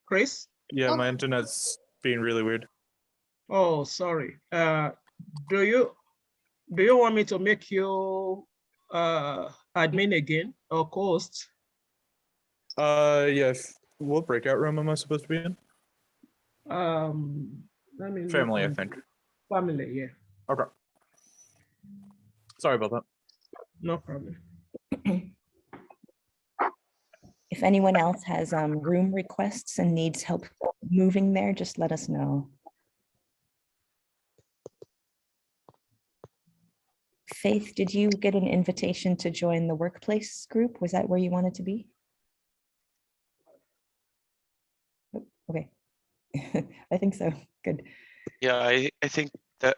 Chris? Yeah, my internet's being really weird. Oh, sorry. Do you want me to make you admin again or host? Yes. What breakout room am I supposed to be in? Let me Family, I think. Family, yeah. Okay. Sorry about that. No problem. If anyone else has room requests and needs help moving there, just let us know. Faith, did you get an invitation to join the workplace group? Was that where you wanted to be? Oh, okay. I think so. Good. Yeah, I think that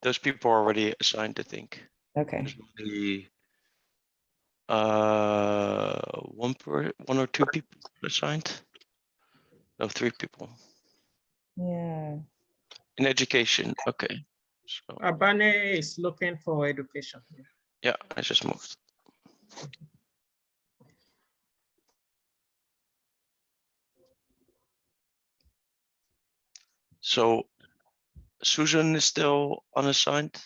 those people are already assigned, I think. Okay. There's only one or two people assigned. No, 3 people. Yeah. In education, okay. So Abane is looking for education. yeah, I just moved. So Susan is still unassigned.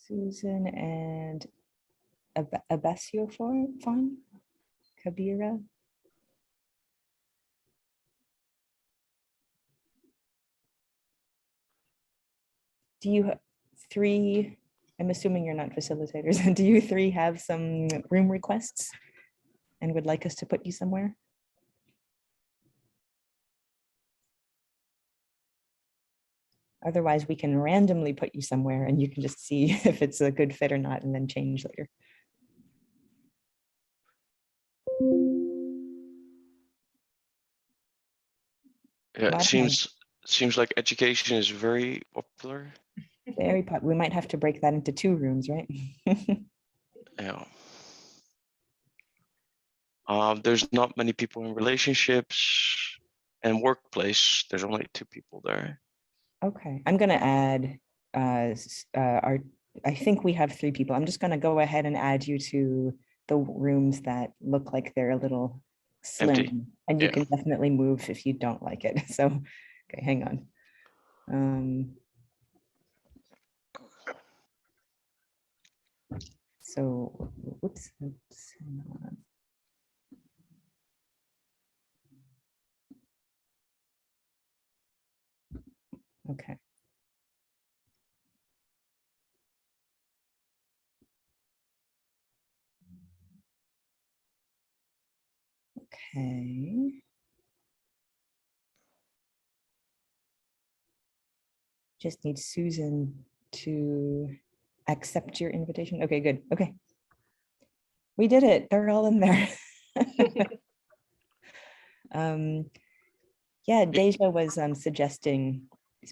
Susan and Abasio Fon, Kabira. Do you 3, I'm assuming you're not facilitators, do you 3 have some room requests and would like us to put you somewhere? Otherwise, we can randomly put you somewhere and you can just see if it's a good fit or not and then change later. Yeah, it seems like education is very popular. Very popular. We might have to break that into 2 rooms, right? Yeah. There's not many people in relationships and workplace. There's only 2 people there. Okay, I'm gonna add I think we have 3 people. I'm just gonna go ahead and add you to the rooms that look like they're a little slim. Empty. And you Yeah. can definitely move if you don't like it. So, okay, hang on. So, whoops, hang on. Okay. Okay. Just need Susan to accept your invitation. Okay, good. Okay. We did it. They're all in there. Yeah, Deja was suggesting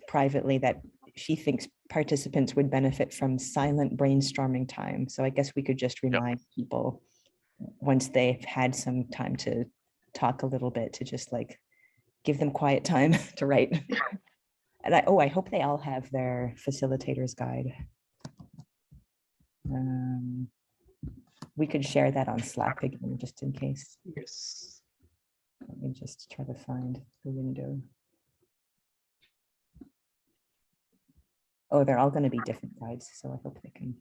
privately that she thinks participants would benefit from silent brainstorming time. So I guess we could just remind people once they've had some time to talk a little bit to just like give them quiet time to write. And I hope they all have their facilitator's guide. We could share that on Slack again, just in case. Yes. Let me just try to find the window. Oh, they're all going to be different guides, so I hope they can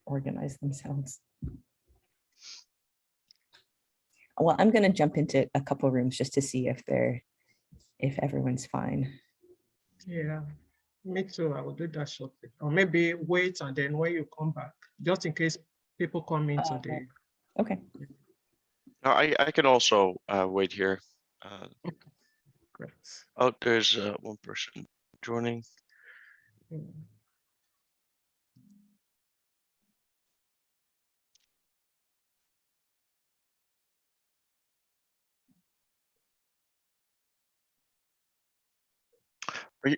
organize themselves. Well, I'm going to jump into a couple rooms just to see if everyone's fine. Yeah, me too. I will do that shortly. Or maybe wait and then when you come back, just in case people come in today. Okay. I can also wait here. Great. Oh, there's one person joining.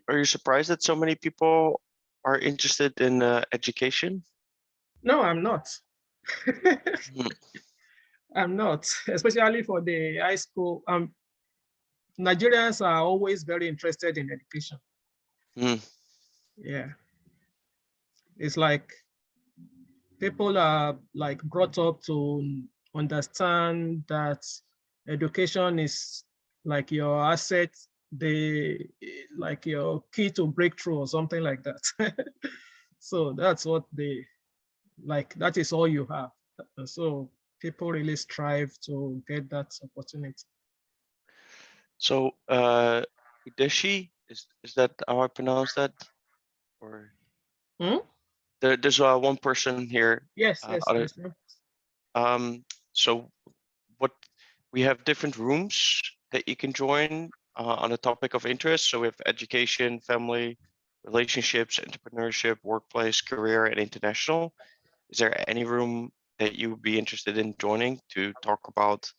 Are you surprised that so many people are interested in education? No, I'm not. Hmm. I'm not, especially for the high school. Nigerians are always very interested in education. Hmm. Yeah. It's like people are like brought up to understand that education is like your asset, like your key to breakthrough or something like that. So that's what they like, that is all you have. So people really strive to get that opportunity. So Udeshi, is that how I pronounce that? Or there's one person here. Yes, yes, Other, yes. so what we have different rooms that you can join on a topic of interest. So we have education, family, relationships, entrepreneurship, workplace, career, and international. Is there any room that you would be interested in joining to talk about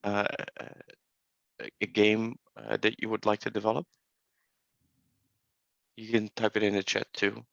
a game that you would like to develop? You can type it in the chat too.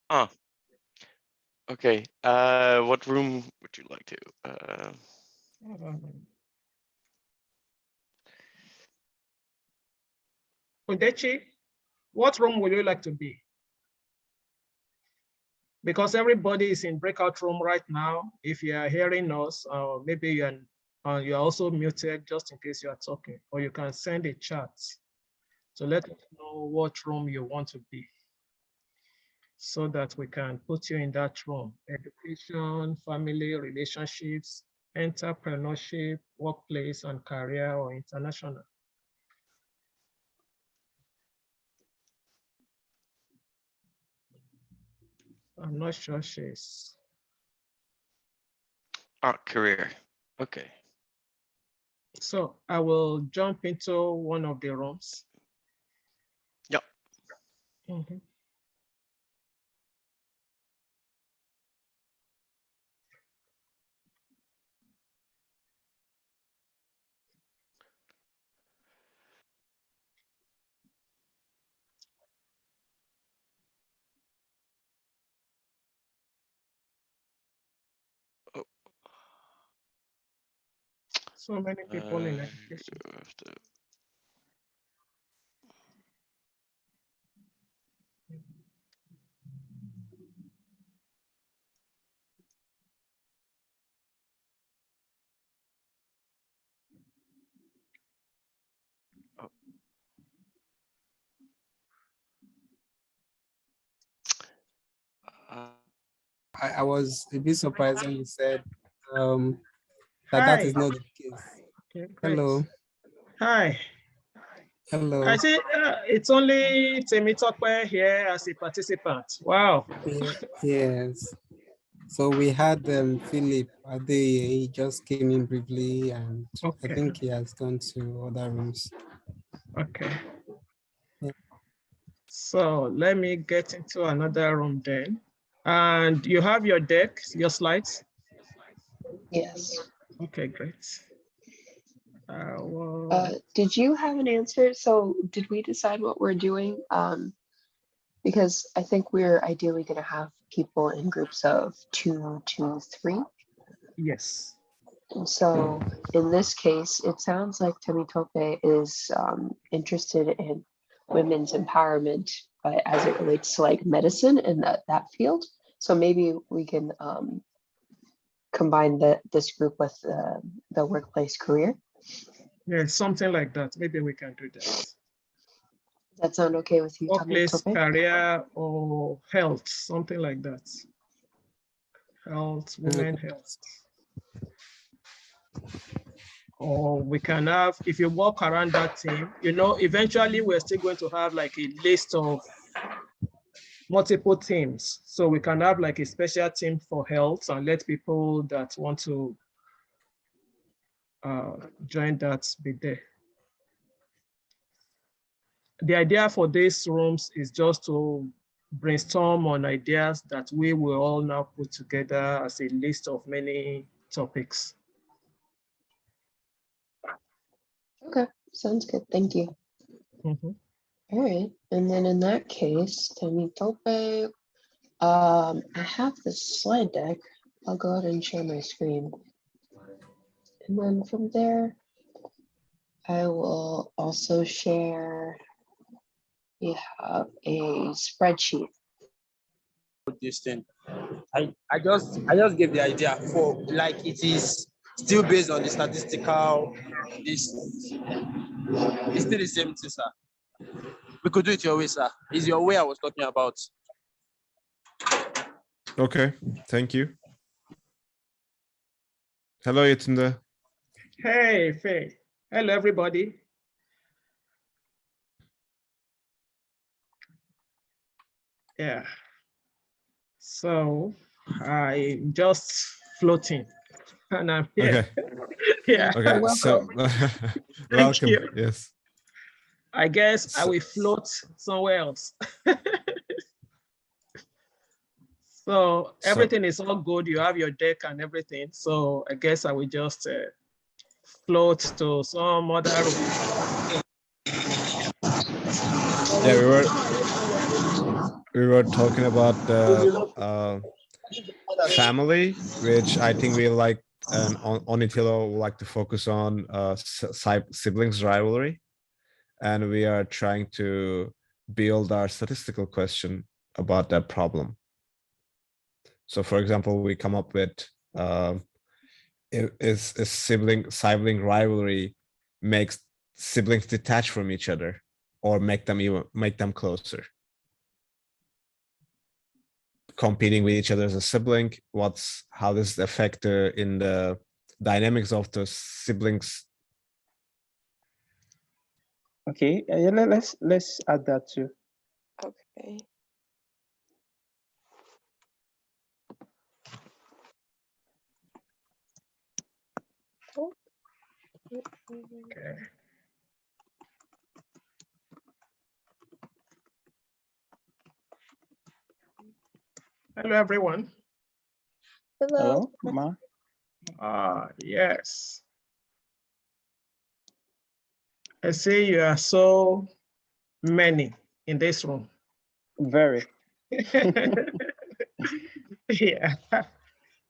Ah, okay. What room would you like to? Odechi, what room would you like to be? Because everybody is in breakout room right now. If you are hearing us, or maybe you're also muted just in case you are talking, or you can send a chat. So let us know what room you want to be so that we can put you in that room. Education, family, relationships, entrepreneurship, workplace and career, or international. I'm not sure she's. Career. Okay. So I will jump into one of the rooms. Yep. Mhm. So many people in education. I was a bit surprised when you said that Hi. is not the case. Okay, great. Hello. Hi. Hello. I see it's only Temitope here as a participant. Wow. Yes. So we had Philip Ade, he just came in briefly, and Okay. I think he has gone to other rooms. Okay. Yeah. So let me get into another room then. And you have your deck, your slides? Yes. Okay, great. Did you have an answer? So did we decide what we're doing? Because I think we're ideally going to have people in groups of 2, 2, 3. Yes. And so in this case, it sounds like Temitope is interested in women's empowerment as it relates to like medicine and that field. So maybe we can combine this group with the workplace career. Yeah, something like that. Maybe we can do that. Does that sound okay with you, Workplace, Temitope? career, or health, something like that. Health, women health. Or we can have, if you walk around that team, you know, eventually we're still going to have like a list of multiple teams. So we can have like a special team for health and let people that want to join that be there. The idea for these rooms is just to brainstorm on ideas that we will all now put together as a list of many topics. Okay, sounds good. Thank you. Mm-hmm. All right, and then in that case, Temitope, I have the slide deck. I'll go ahead and share my screen. And then from there, I will also share, we have a spreadsheet. This thing. I just gave the idea for like it is still based on the statistical this it's still the same thing, sir. We could do it your way, sir. It's your way I was talking about. Okay, thank you. Hello, Yetunde. Hey, Faye. Hello, everybody. Yeah. So I'm just floating and I'm here. Okay. Yeah. Okay, so welcome. You. Yes. I guess I will float somewhere else. So everything is all good. You have your deck and everything. So I guess I will just float to some other room. Yeah, we were talking about the family, which I think we like, and Onitilo would like to focus on siblings rivalry, and we are trying to build our statistical question about that problem. So, for example, we come up with is sibling rivalry makes siblings detach from each other or make them closer. Competing with each other as a sibling, how does it affect in the dynamics of the siblings? Okay, let's add that too. Okay. Okay. Hello, everyone. Hello, Ma. Yes. I see you are so many in this room. Very. Yeah,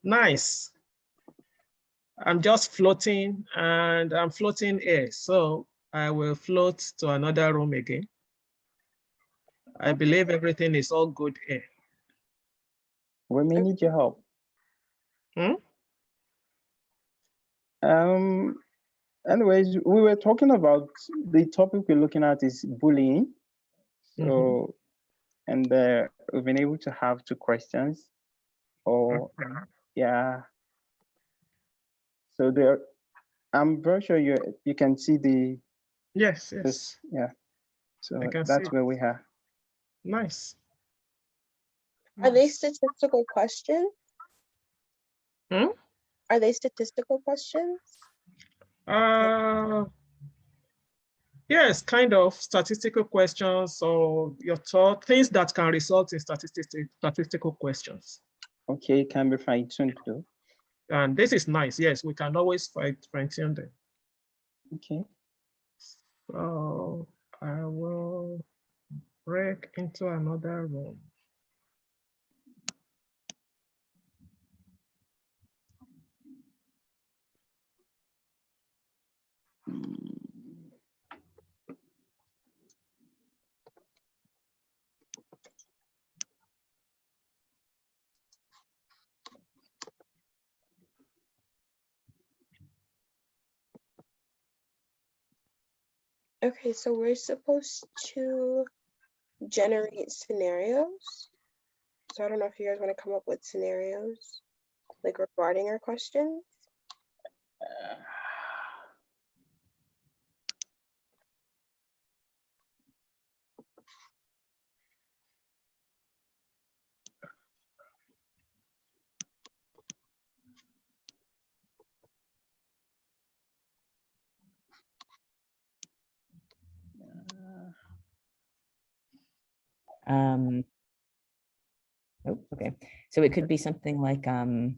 nice. I'm just floating and I'm floating here. So I will float to another room again. I believe everything is all good here. We may need your help. Anyways, we were talking about the topic we're looking at is bullying. So, and we've been able to have 2 questions. or yeah. So there, I'm very sure you can see the Yes, this, yes. yeah. So I can that's see. where we are. Nice. Are they Nice. statistical questions? Hmm? Are they statistical questions? Yes, kind of statistical questions or your thought, things that can result in statistical questions. Okay, can be fine-tuned though. And this is nice. Yes, we can always fine-tune them. Okay. So I will break into another room. Okay, so we're supposed to generate scenarios. So I don't know if you guys want to come up with scenarios like regarding our questions. Oh, okay. So it could be something like, hi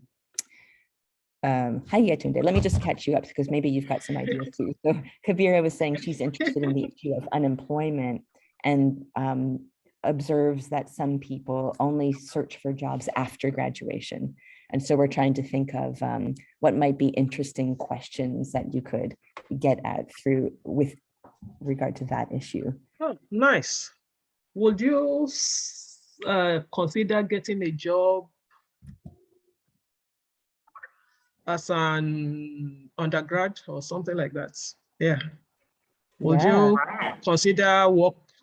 Yetunde, let me just catch you up because maybe you've got some ideas too. So Kabira was saying she's interested in the issue of unemployment and observes that some people only search for jobs after graduation. And so we're trying to think of what might be interesting questions that you could get at through with regard to that issue. Oh, nice. Would you consider getting a job as an undergrad or something like that? Yeah. Would you consider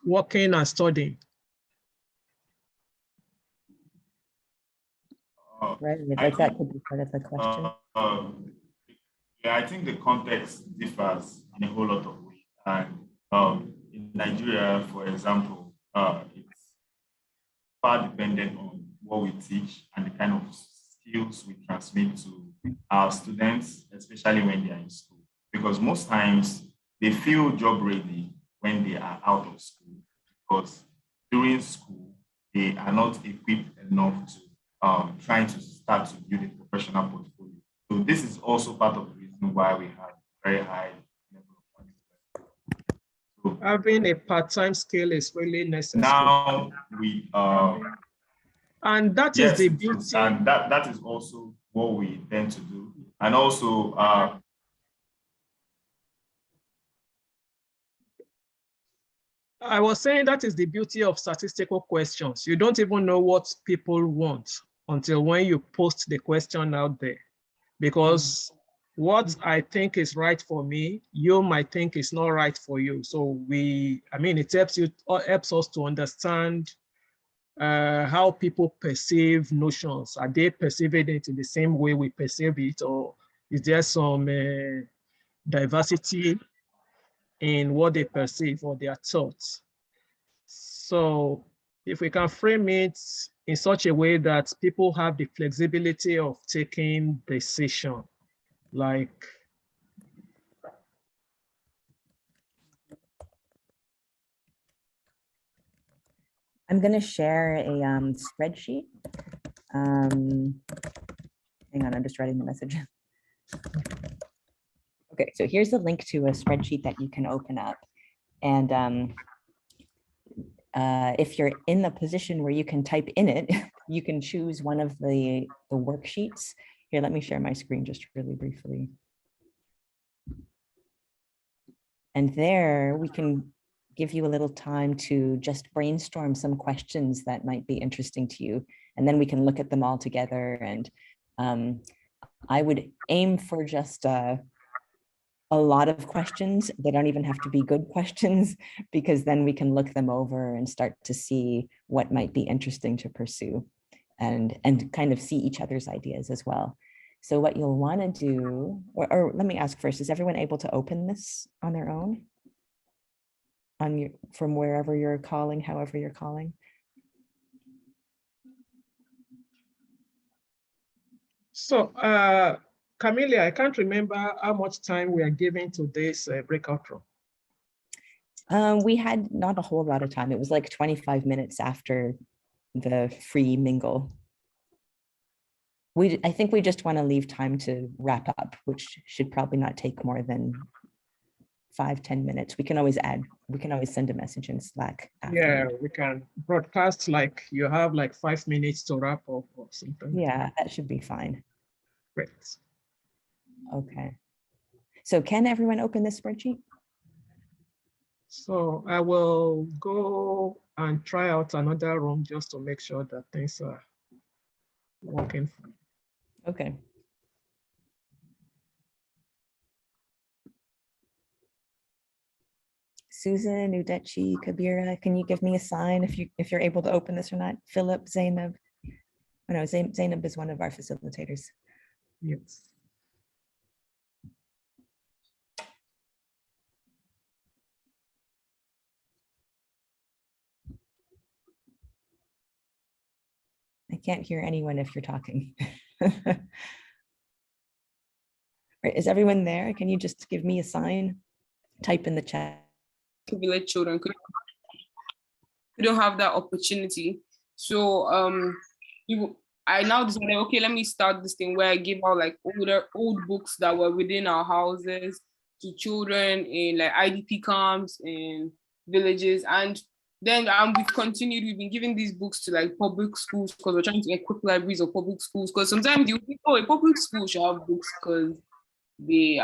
working and studying? Right, like that could be part of the question. Yeah, I think the context differs in a whole lot of ways. And in Nigeria, for example, it's far dependent on what we teach and the kind of skills we transmit to our students, especially when they are in school. Because most times they feel job ready when they are out of school, because during school, they are not equipped enough to trying to start to build a professional portfolio. So this is also part of the reason why we have very high level of unemployment. So having a part-time skill is really necessary. now we and that yes, is the beauty. And that is also what we tend to do. And also I was saying that is the beauty of statistical questions. You don't even know what people want until when you post the question out there. Because what I think is right for me, you might think is not right for you. So it helps us to understand how people perceive notions. Are they perceiving it in the same way we perceive it, or is there some diversity in what they perceive or their thoughts? So if we can frame it in such a way that people have the flexibility of taking decision, like I'm going to share a spreadsheet. Hang on, I'm just writing the message. Okay, so here's a link to a spreadsheet that you can open up. And if you're in the position where you can type in it, you can choose one of the worksheets. Here, let me share my screen just really briefly. And there we can give you a little time to just brainstorm some questions that might be interesting to you. And then we can look at them all together. And I would aim for just a lot of questions. They don't even have to be good questions, because then we can look them over and start to see what might be interesting to pursue. and kind of see each other's ideas as well. So what you'll want to do, or let me ask first, is everyone able to open this on their own? On your, from wherever you're calling, however you're calling? So, Camille, I can't remember how much time we are giving to this breakout room. We had not a whole lot of time. It was like 25 minutes after the free mingle. I think we just want to leave time to wrap up, which should probably not take more than 5-10 minutes. We can always send a message in Slack after. Yeah, we can broadcast like you have like 5 minutes to wrap up or something. Yeah, that should be fine. Great. Okay. So can everyone open this spreadsheet? So I will go and try out another room just to make sure that things are working. Okay. Susan, Udechi, Kabira, can you give me a sign if you're able to open this or not? Philip, Zainab. Oh, no, Zainab is one of our facilitators. Yes. I can't hear anyone if you're talking. Is everyone there? Can you just give me a sign? Type in the chat. Village children could don't have that opportunity. So I now decided, okay, let me start this thing where I give out like old books that were within our houses to children in like IDP camps in villages. And then we've continued, we've been giving these books to like public schools because we're trying to equip libraries of public schools. Because sometimes you think, oh, a public school should have books because the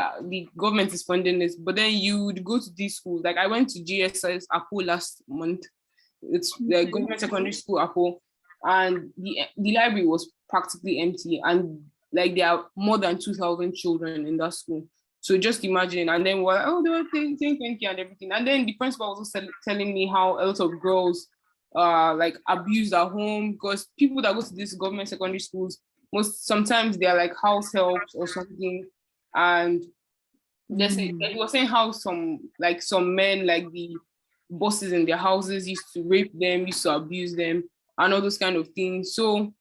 government is funding this, but then you would go to these schools. Like I went to GSI's Apo last month. It's the government secondary school Apo, and the library was practically empty, and like there are more than 2,000 children in that school. So just imagine, and then we're like, oh, they were saying thank you and everything, and then the principal was also telling me how a lot of girls like abused at home because people that go to these government secondary schools sometimes they're like house helps or something. And he was saying how some men, like the bosses in their houses, used to rape them, used to abuse them, and all those kind of things. So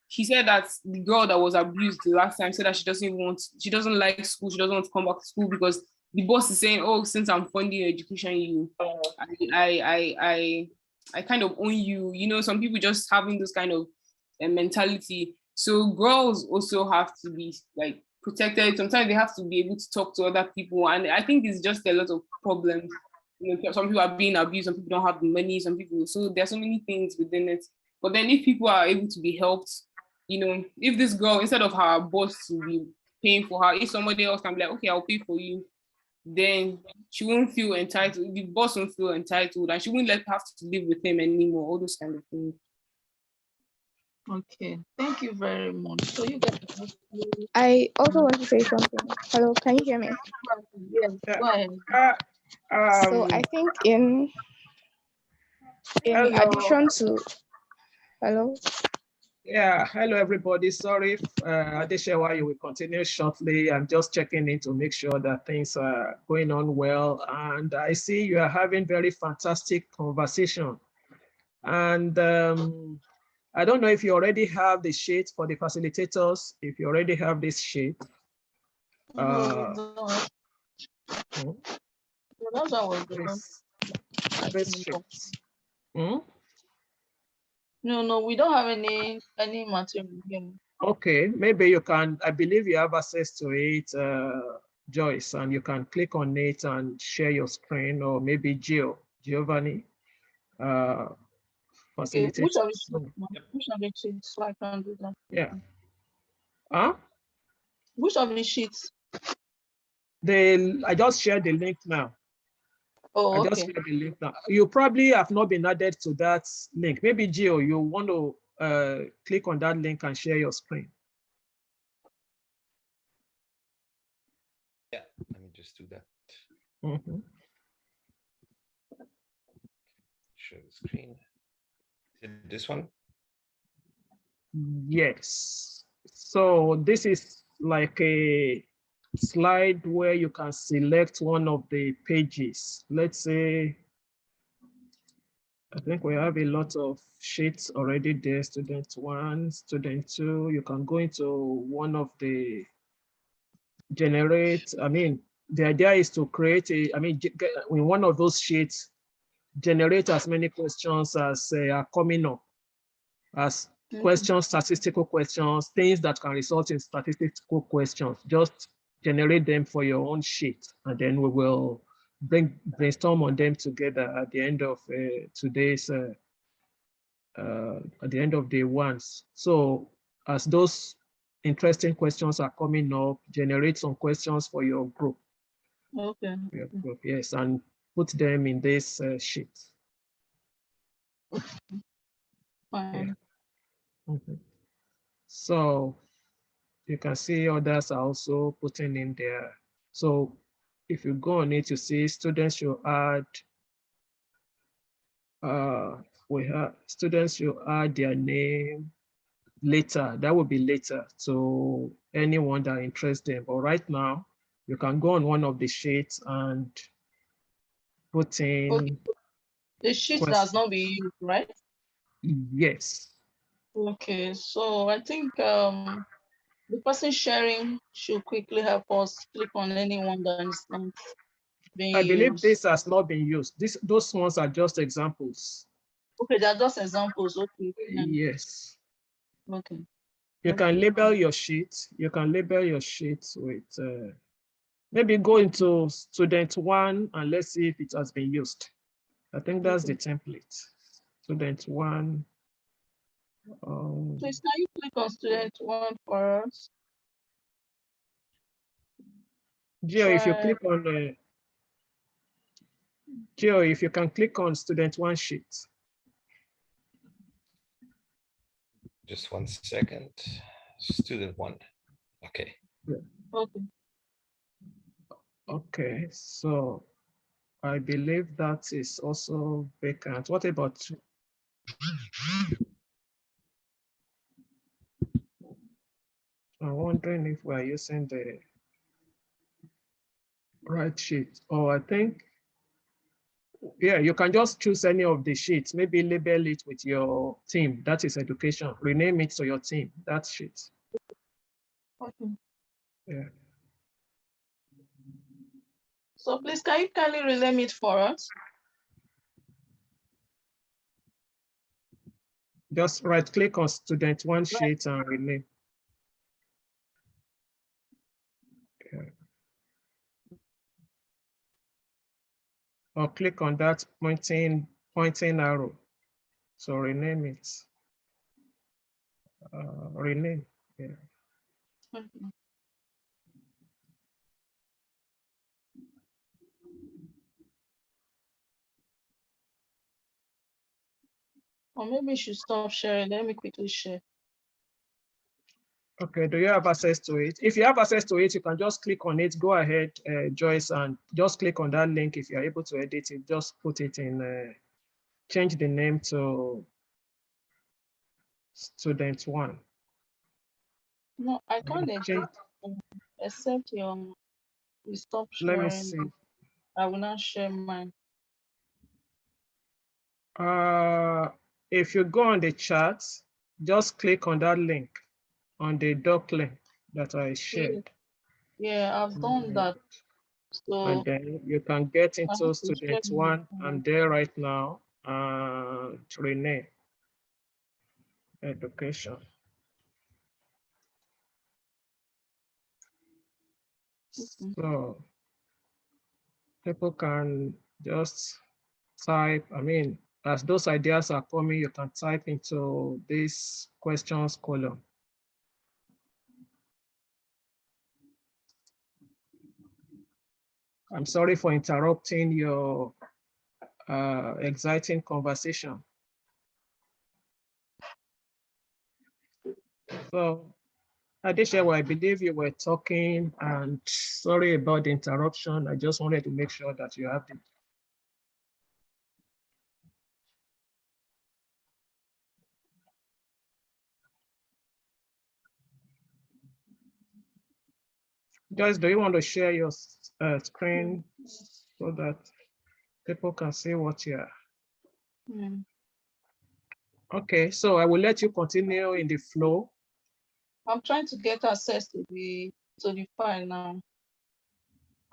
he said that the girl that was abused the last time said that she doesn't like school, she doesn't want to come back to school because the boss is saying, oh, since I'm funding your education, I kind of own you. You know, some people just having this kind of mentality. So girls also have to be like protected. Sometimes they have to be able to talk to other people, and I think it's just a lot of problems. You know, some people are being abused, some people don't have the money, some people. So there's so many things within it. But then if people are able to be helped, you know, if this girl, instead of her boss to be paying for her, if somebody else can be like, okay, I'll pay for you, then she won't feel entitled. The boss won't feel entitled, and she won't have to live with him anymore. All those kind of things. Okay, thank you very much. So you get. I also want to say something. Hello, can you hear me? Yes, go ahead. So I think in addition to hello. Yeah, hello everybody. Sorry, Adeshewa, you will continue shortly. I'm just checking in to make sure that things are going on well. And I see you are having very fantastic conversation. And I don't know if you already have the sheet for the facilitators. If you already have this sheet. No, we don't have any material here. Okay, maybe you can, I believe you have access to it, Joyce, and you can click on it and share your screen, or maybe Giovanni. Okay, Facilitate. which of the sheets so I can do that? Yeah. Huh? Which of the sheets? I just shared the link now. Oh, I okay. just shared the link now. You probably have not been added to that link. Maybe Gio, you want to click on that link and share your screen. Yeah, let me just do that. Mm-hmm. Share the screen. Is it this one? Yes. So this is like a slide where you can select one of the pages. Let's say, I think we have a lot of sheets already there. Student 1, student 2, you can go into one of the generate, the idea is to create in one of those sheets, generate as many questions as are coming up, as questions, statistical questions, things that can result in statistical questions. Just generate them for your own sheet, and then we will brainstorm on them together at the end of today's, at the end of day one. So as those interesting questions are coming up, generate some questions for your group. Okay. Your group, yes, and put them in this sheet. Fine. Yeah. So you can see others are also putting in there. So if you go on it, you see students should add, we have students should add their name later. That will be later to anyone that interests them. But right now, you can go on one of the sheets and put in. Okay. The sheet does not be used, right? Yes. Okay, so I think the person sharing should quickly help us click on anyone that is not being I believe used. this has not been used. Those ones are just examples. Okay, they're just examples. Okay. Yes. Okay. You can label your sheet. You can label your sheet with, maybe go into student 1 and let's see if it has been used. I think that's the template. Student 1. Please, can you click on student 1 for us? Gio, if you click on Gio, if you can click on student 1 sheet. Just 1 second. Student 1. Okay. Yeah. Okay. Okay, so I believe that is also vacant. What about? I'm wondering if we're using the right sheet. Oh, I think, yeah, you can just choose any of the sheets, maybe label it with your team. That is education. Rename it to your team, that sheet. Okay. Yeah. So please, can you kindly rename it for us? Just right click on student 1 sheet and rename. Yeah. Or click on that pointing arrow. So rename it. Rename. Yeah. Okay. Or maybe you should stop sharing. Let me quickly share. Okay, do you have access to it? If you have access to it, you can just click on it. Go ahead, Joyce, and just click on that link. If you're able to edit it, just put it in, change the name to student 1. No, I can't edit except you stop Let me sharing. see. I will not share mine. If you go on the chat, just click on that link, on the doc link that I shared. Yeah, I've done that. So And then you can get I have into to student share 1. mine. I'm there right now. Rename education. So people can just type, as those ideas are coming, you can type into this questions column. I'm sorry for interrupting your exciting conversation. So, Adeshewa, I believe you were talking, and sorry about the interruption. I just wanted to make sure that you have the. Joyce, do you want to share your screen so that people can see what you're? Okay, so I will let you continue in the flow. I'm trying to get access to the file now.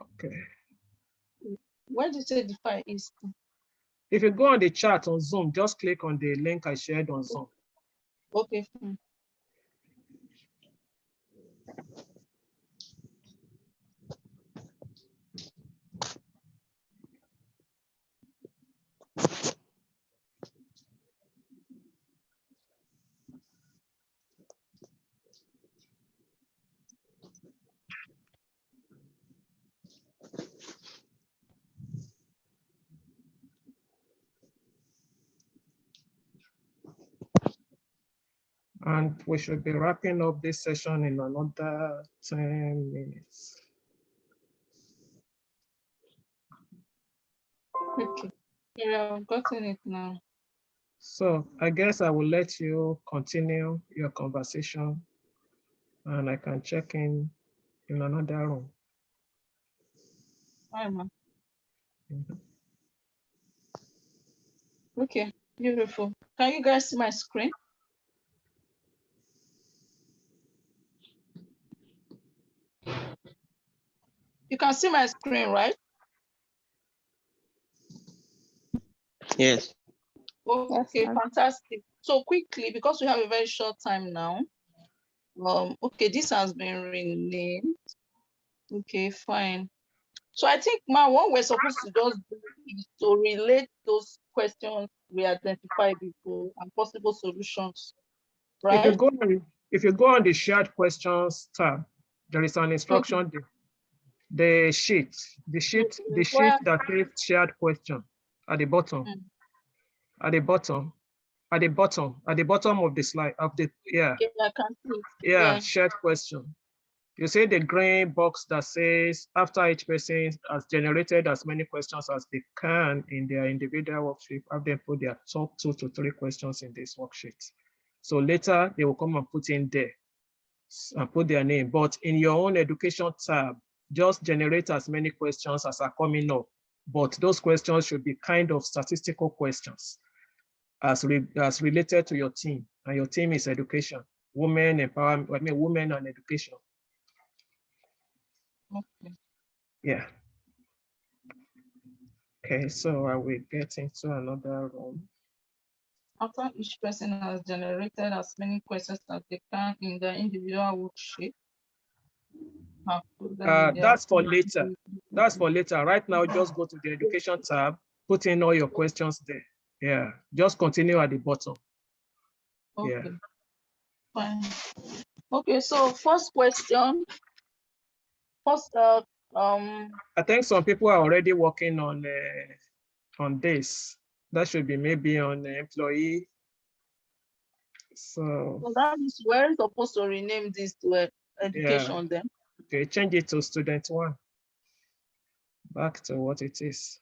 Okay. Where did you say the file is? If you go on the chat on Zoom, just click on the link I shared on Zoom. Okay, fine. And we should be wrapping up this session in another 10 minutes. Okay. Yeah, I've gotten it now. So I guess I will let you continue your conversation and I can check in another room. Hi, ma'am. Mhm. Okay, beautiful. Can you guys see my screen? You can see my screen, right? Yes. Okay, ma'am. fantastic. So quickly, because we have a very short time now. Okay, this has been renamed. Okay, fine. So I think, man, what we're supposed to just do is to relate those questions we identified before and possible solutions, If you right? go on the shared questions tab, there is an instruction there. The sheet that says shared question at the bottom. At the bottom of the slide of the Yeah, I can see. yeah, shared question. You see the green box that says after each person has generated as many questions as they can in their individual worksheet, have them put their top 2 to 3 questions in this worksheet. So later they will come and put in there and put their name. But in your own education tab, just generate as many questions as are coming up. But those questions should be kind of statistical questions as related to your team. And your team is education, women empowerment, I mean, women and education. Okay. Yeah. Okay, so I will get into another room. After each person has generated as many questions as they can in the individual worksheet. That's for later. That's for later. Right now, just go to the education tab, put in all your questions there. Yeah, just continue at the bottom. Okay. Yeah. Fine. Okay, so first question. I think some people are already working on this. That should be maybe on employee. So that is we're supposed to rename this to education yeah. then. Okay, change it to student 1. Back to what it is.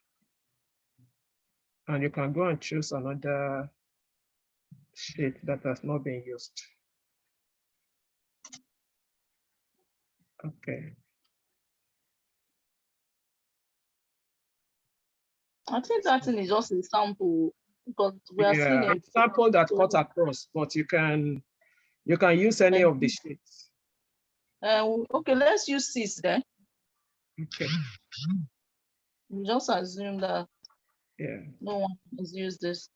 And you can go and choose another sheet that has not been used. Okay. I think that thing is just a sample because we are seeing Yeah, it's sample that cut across, but you can use any of the sheets. Okay, let's use 6 then. Okay. We just assume that no one has used this.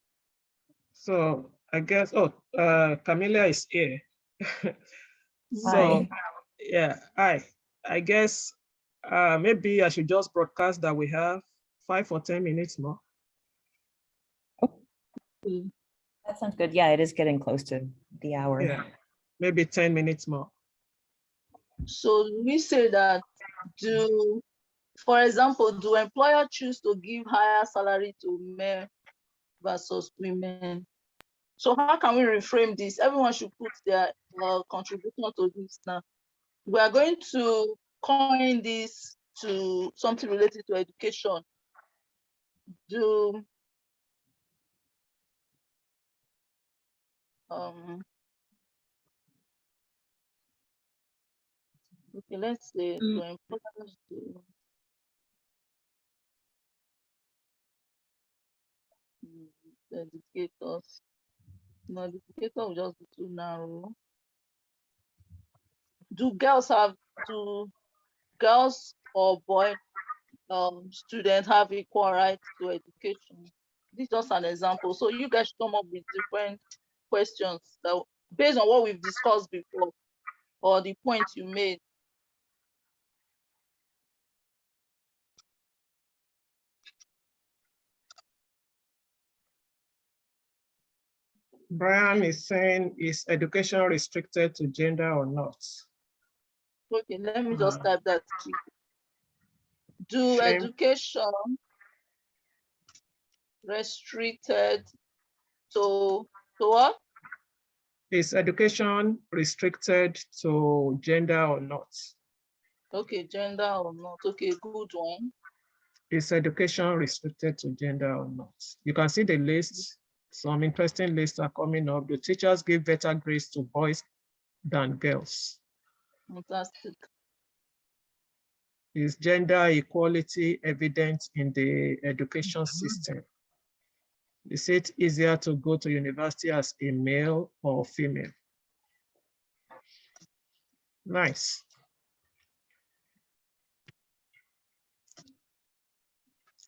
So I guess, Camilla is here. So Hi. yeah, I guess maybe I should just broadcast that we have 5 or 10 minutes more. That sounds good. Yeah, it is getting close to the hour. Yeah, maybe 10 minutes more. So we say that for example, do employer choose to give higher salary to men versus women? So how can we reframe this? Everyone should put their contribution to this now. We are going to coin this to something related to education. Do Okay, let's say to employers to educators. No, the educator will just be too narrow. Do girls or boy students have equal rights to education? This is just an example. So you guys come up with different questions that based on what we've discussed before or the points you made. Brian is saying, is education restricted to gender or not? Okay, let me just type that. Do Shame. education restricted to what? Is education restricted to gender or not? Okay, gender or not. Okay, good one. Is education restricted to gender or not? You can see the list. Some interesting lists are coming up. The teachers give better grades to boys than girls. Fantastic. Is gender equality evident in the education system? Is it easier to go to university as a male or female? Nice.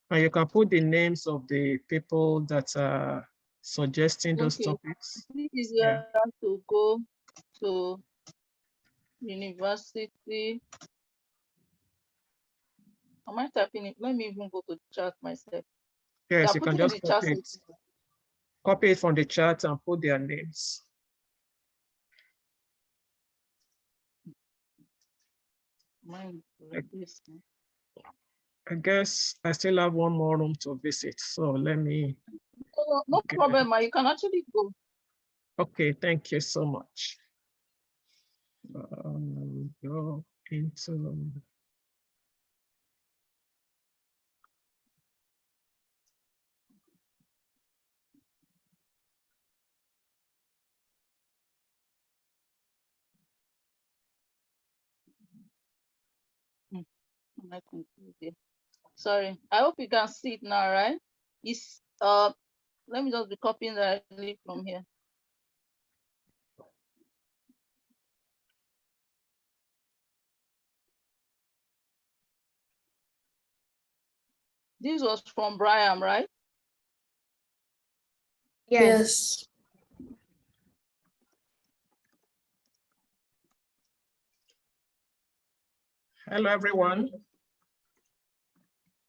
And you can put the names of the people that are suggesting those topics. Is it easier to go to university? Am I typing it? Let me even go to the chat myself. Yes, Yeah, you can putting in just the chat. copy it. Copy it from the chat and put their names. Mine. I guess I still have one more room to visit, so let me. No problem, you can actually go. Okay, thank you so much. Go into. Sorry, I hope you can see it now, right? It's let me just be copying directly from here. This was from Brian, right? Yes. Hello, everyone.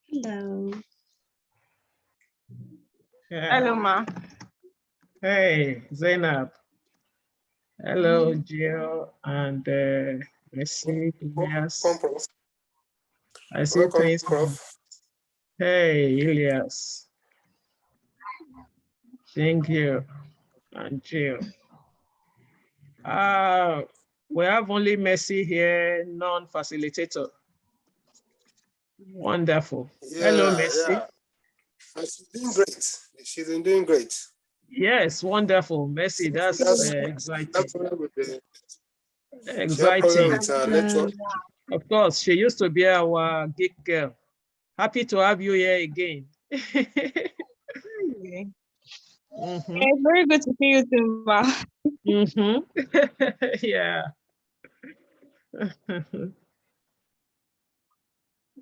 Hello. Yeah. Hello, Ma. Hey, Zainab. Hello, Gio and Messi, Elias. I see things. Hey, Elias. Thank you. And Gio. We have only Messi here, non-facilitator. Wonderful. Hello, Messi. Yeah. She's doing great. She's been doing great. Yes, wonderful. Messi, that's exciting. She had problem with her Exciting. network. Of course, she used to be our geek girl. Happy to have you here again. Yeah, it's very good to see you too, Ma. Yeah.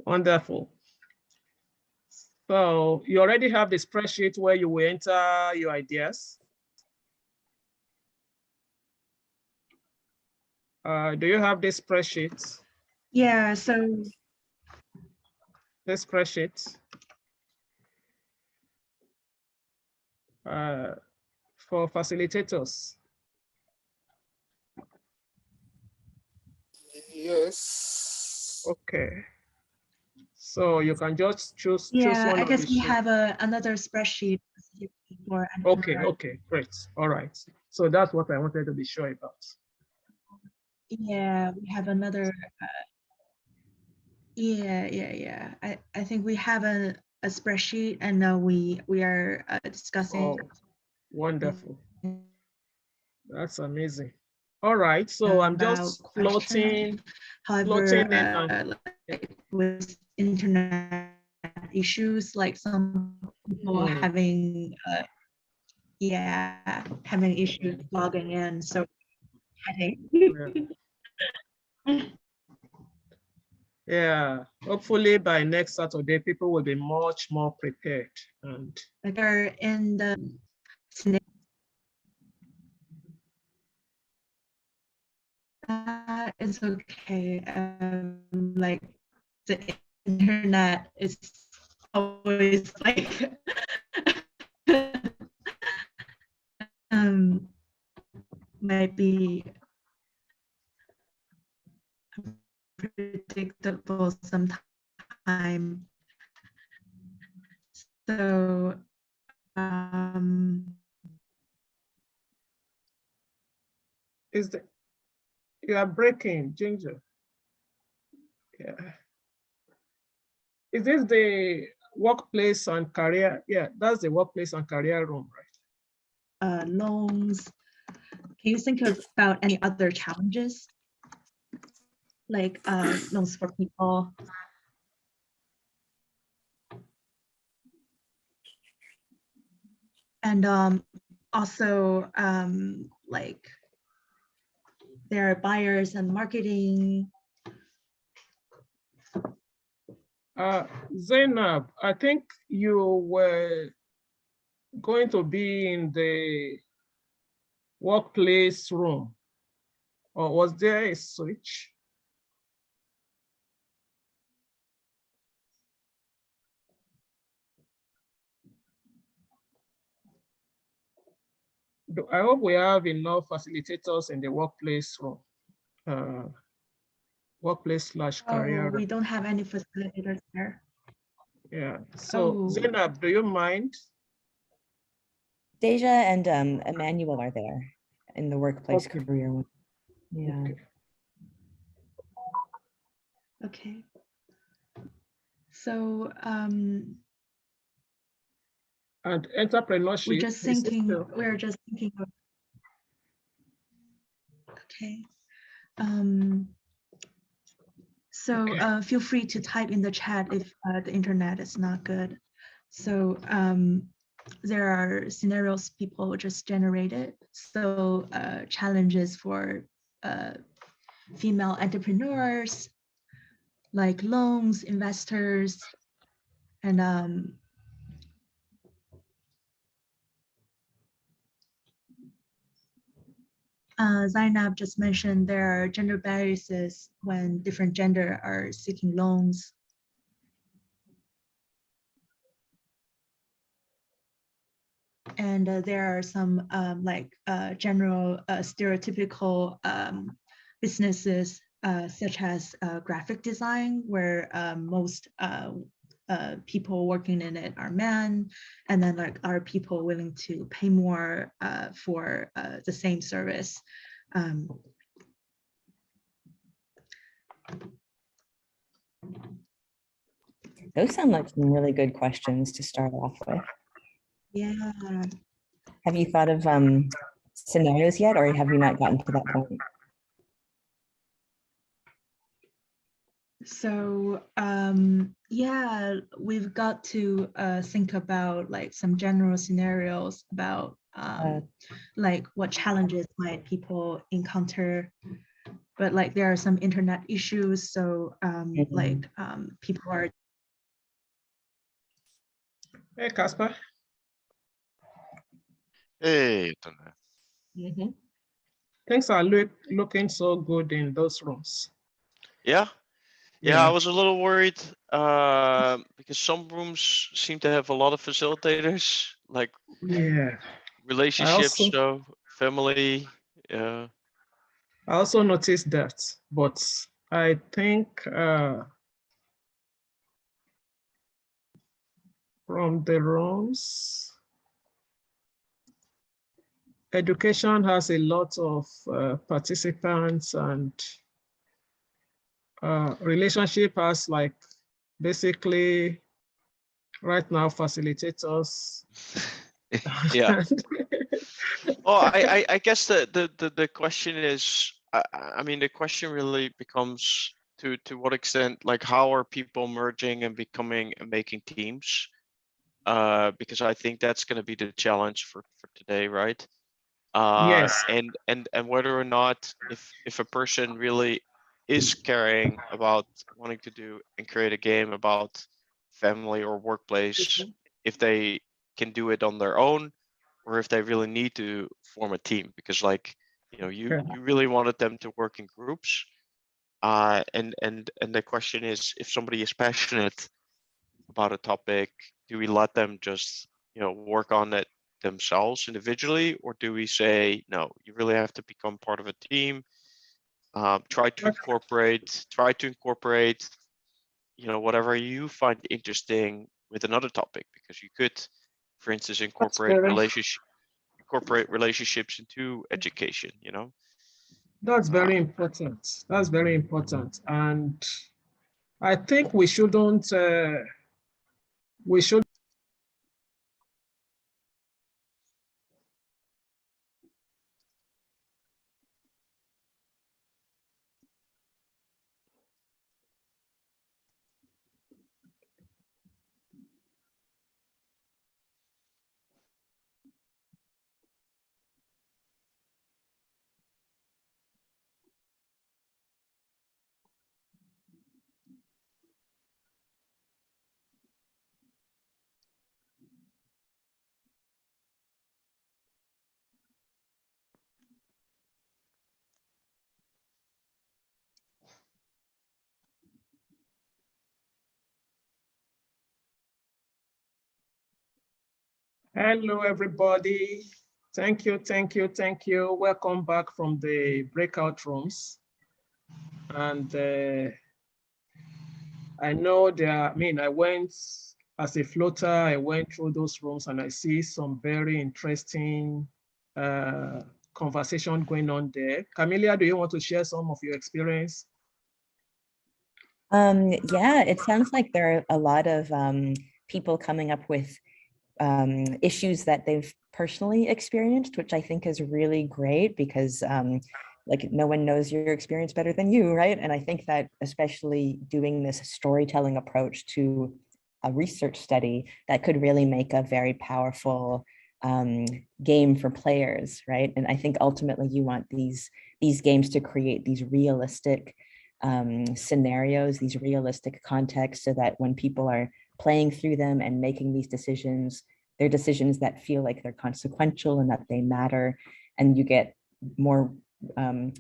Wonderful. So you already have the spreadsheet where you will enter your ideas. Do you have this spreadsheet? Yeah, so This spreadsheet for facilitators. Yes. Okay. So you can just choose yeah, one I of guess the we sheets. have another spreadsheet for Okay, great. All right. So that's what I wanted to be sure about. Yeah, we have another. Yeah. I think we have a spreadsheet, and we are discussing. Oh, wonderful. That's amazing. All right, so I'm about just questions. However, floating in on, like with internet issues, like some people having, having issues logging in. So yeah, hopefully by next Saturday, people will be much more prepared. And like are in the it's okay. Like the internet is always like might be predictable sometimes. So is the you are breaking, Ginger? Yeah. Is this the workplace and career? Yeah, that's the workplace and career room, right? Loans. Can you think about any other challenges? Like loans for people. And also like there are buyers and marketing. Zainab, I think you were going to be in the workplace room, or was there a switch? I hope we have enough facilitators in the workplace room, workplace/career. We don't have any facilitators there. Yeah, so Zainab, do you mind? Deja and Emmanuel are there in the workplace career one. Yeah. Okay. So and entrepreneurship. we're just thinking of okay. So feel free to type in the chat if the internet is not good. So there are scenarios people just generated. So challenges for female entrepreneurs, like loans, investors, and Zainab just mentioned there are gender biases when different gender are seeking loans. And there are some general stereotypical businesses such as graphic design, where most people working in it are men, and then like are people willing to pay more for the same service. Those sound like some really good questions to start off with. Yeah. Have you thought of scenarios yet, or have you not gotten to that point? So yeah, we've got to think about like some general scenarios about like what challenges might people encounter, but like there are some internet issues, so like people are. Hey, Casper. Hey, Things are looking so good in those rooms. Yeah, Yeah. I was a little worried because some rooms seem to have a lot of facilitators, like relationships, so family. Yeah. I also noticed that, but I think from the rooms, education has a lot of participants, and relationship has like basically right now facilitators. Yeah. Well, I guess the question is, I mean, the question really becomes to what extent, like, how are people merging and becoming and making teams? Because I think that's going to be the challenge for today, right? Yes. And whether or not if a person really is caring about wanting to do and create a game about family or workplace, if they can do it on their own, or if they really need to form a team, because, like, you really wanted them to work in groups. And the question is, if somebody is passionate about a topic, do we let them just work on it themselves individually, or do we say, no, you really have to become part of a team? Try to incorporate whatever you find interesting with another topic, because you could, for instance, incorporate relationships into education. That's very important. That's very important. And I think we shouldn't, we should. Hello, everybody. Thank you, thank you, thank you. Welcome back from the breakout rooms. And I know I went as a floater, I went through those rooms and I see some very interesting conversation going on there. Camelia, do you want to share some of your experience? Yeah, it sounds like there are a lot of people coming up with issues that they've personally experienced, which I think is really great, because like, no one knows your experience better than you, right? And I think that especially doing this storytelling approach to a research study, that could really make a very powerful game for players, right? And I think ultimately you want these games to create these realistic scenarios, these realistic contexts, so that when people are playing through them and making these decisions, they're decisions that feel like they're consequential and that they matter, and you get more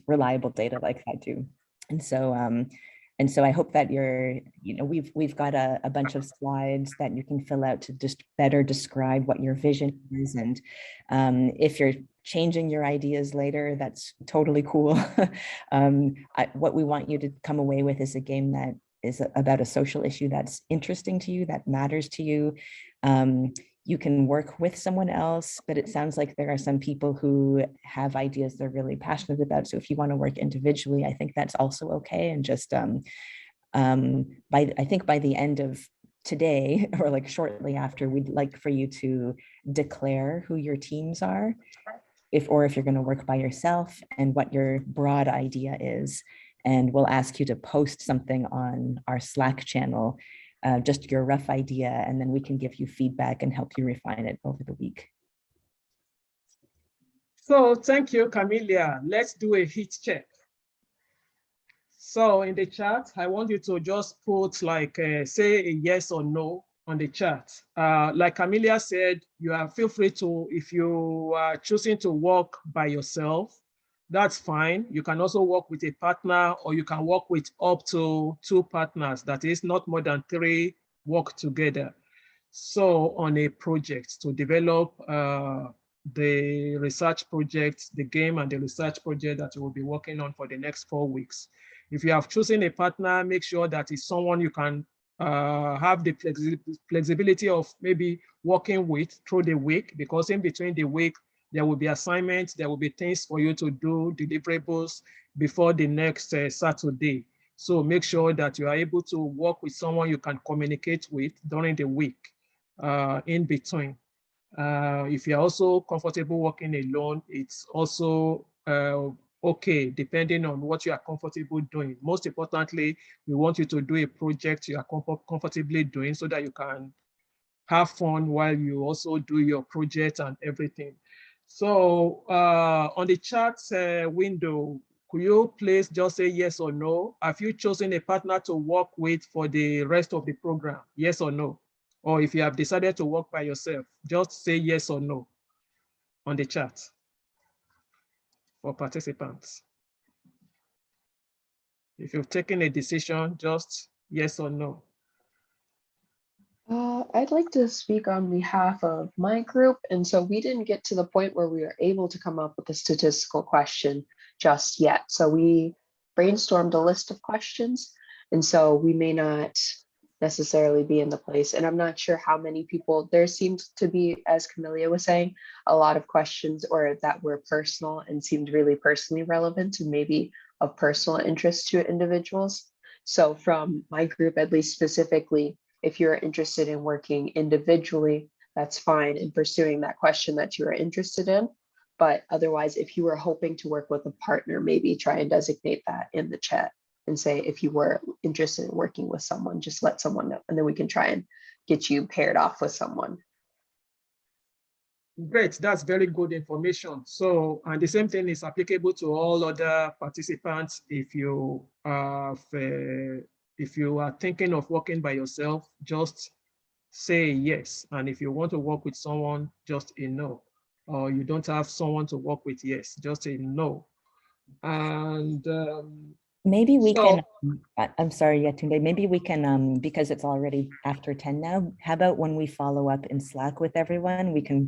reliable data like that too. And so I hope that we've got a bunch of slides that you can fill out to just better describe what your vision is. And if you're changing your ideas later, that's totally cool. What we want you to come away with is a game that is about a social issue that's interesting to you, that matters to you. You can work with someone else, but it sounds like there are some people who have ideas they're really passionate about. So if you want to work individually, I think that's also okay. And just I think by the end of today, or like shortly after, we'd like for you to declare who your teams are, if you're going to work by yourself, and what your broad idea is. And we'll ask you to post something on our Slack channel, just your rough idea, and then we can give you feedback and help you refine it over the week. So thank you, Camelia. Let's do a heat check. So in the chat, I want you to just put say a yes or no on the chat. Like Camelia said, feel free to, if you are choosing to work by yourself, that's fine. You can also work with a partner, or you can work with up to 2 partners. That is, not more than 3 work together. So on a project to develop the research project, the game and the research project that you will be working on for the next 4 weeks. If you have chosen a partner, make sure that it's someone you can have the flexibility of maybe working with through the week, because in between the week, there will be assignments, there will be things for you to do, deliverables before the next Saturday. So make sure that you are able to work with someone you can communicate with during the week in between. If you're also comfortable working alone, it's also okay, depending on what you are comfortable doing. Most importantly, we want you to do a project you are comfortably doing so that you can have fun while you also do your project and everything. So on the chat window, could you please just say yes or no? Have you chosen a partner to work with for the rest of the program? Yes or no? Or if you have decided to work by yourself, just say yes or no on the chat for participants. If you've taken a decision, just yes or no. I'd like to speak on behalf of my group. And so we didn't get to the point where we were able to come up with a statistical question just yet. So we brainstormed a list of questions. And so we may not necessarily be in the place. And I'm not sure how many people, there seems to be, as Camelia was saying, a lot of questions or that were personal and seemed really personally relevant and maybe of personal interest to individuals. So from my group, at least specifically, if you're interested in working individually, that's fine in pursuing that question that you are interested in. But otherwise, if you are hoping to work with a partner, maybe try and designate that in the chat and say, if you were interested in working with someone, just let someone know. And then we can try and get you paired off with someone. Great, that's very good information. So, and the same thing is applicable to all other participants. If you are thinking of working by yourself, just say yes. And if you want to work with someone, just a no. Or you don't have someone to work with, yes, just a no. And maybe we can, I'm sorry, Yetunde, maybe we can, because it's already after 10 now, how about when we follow up in Slack with everyone, we can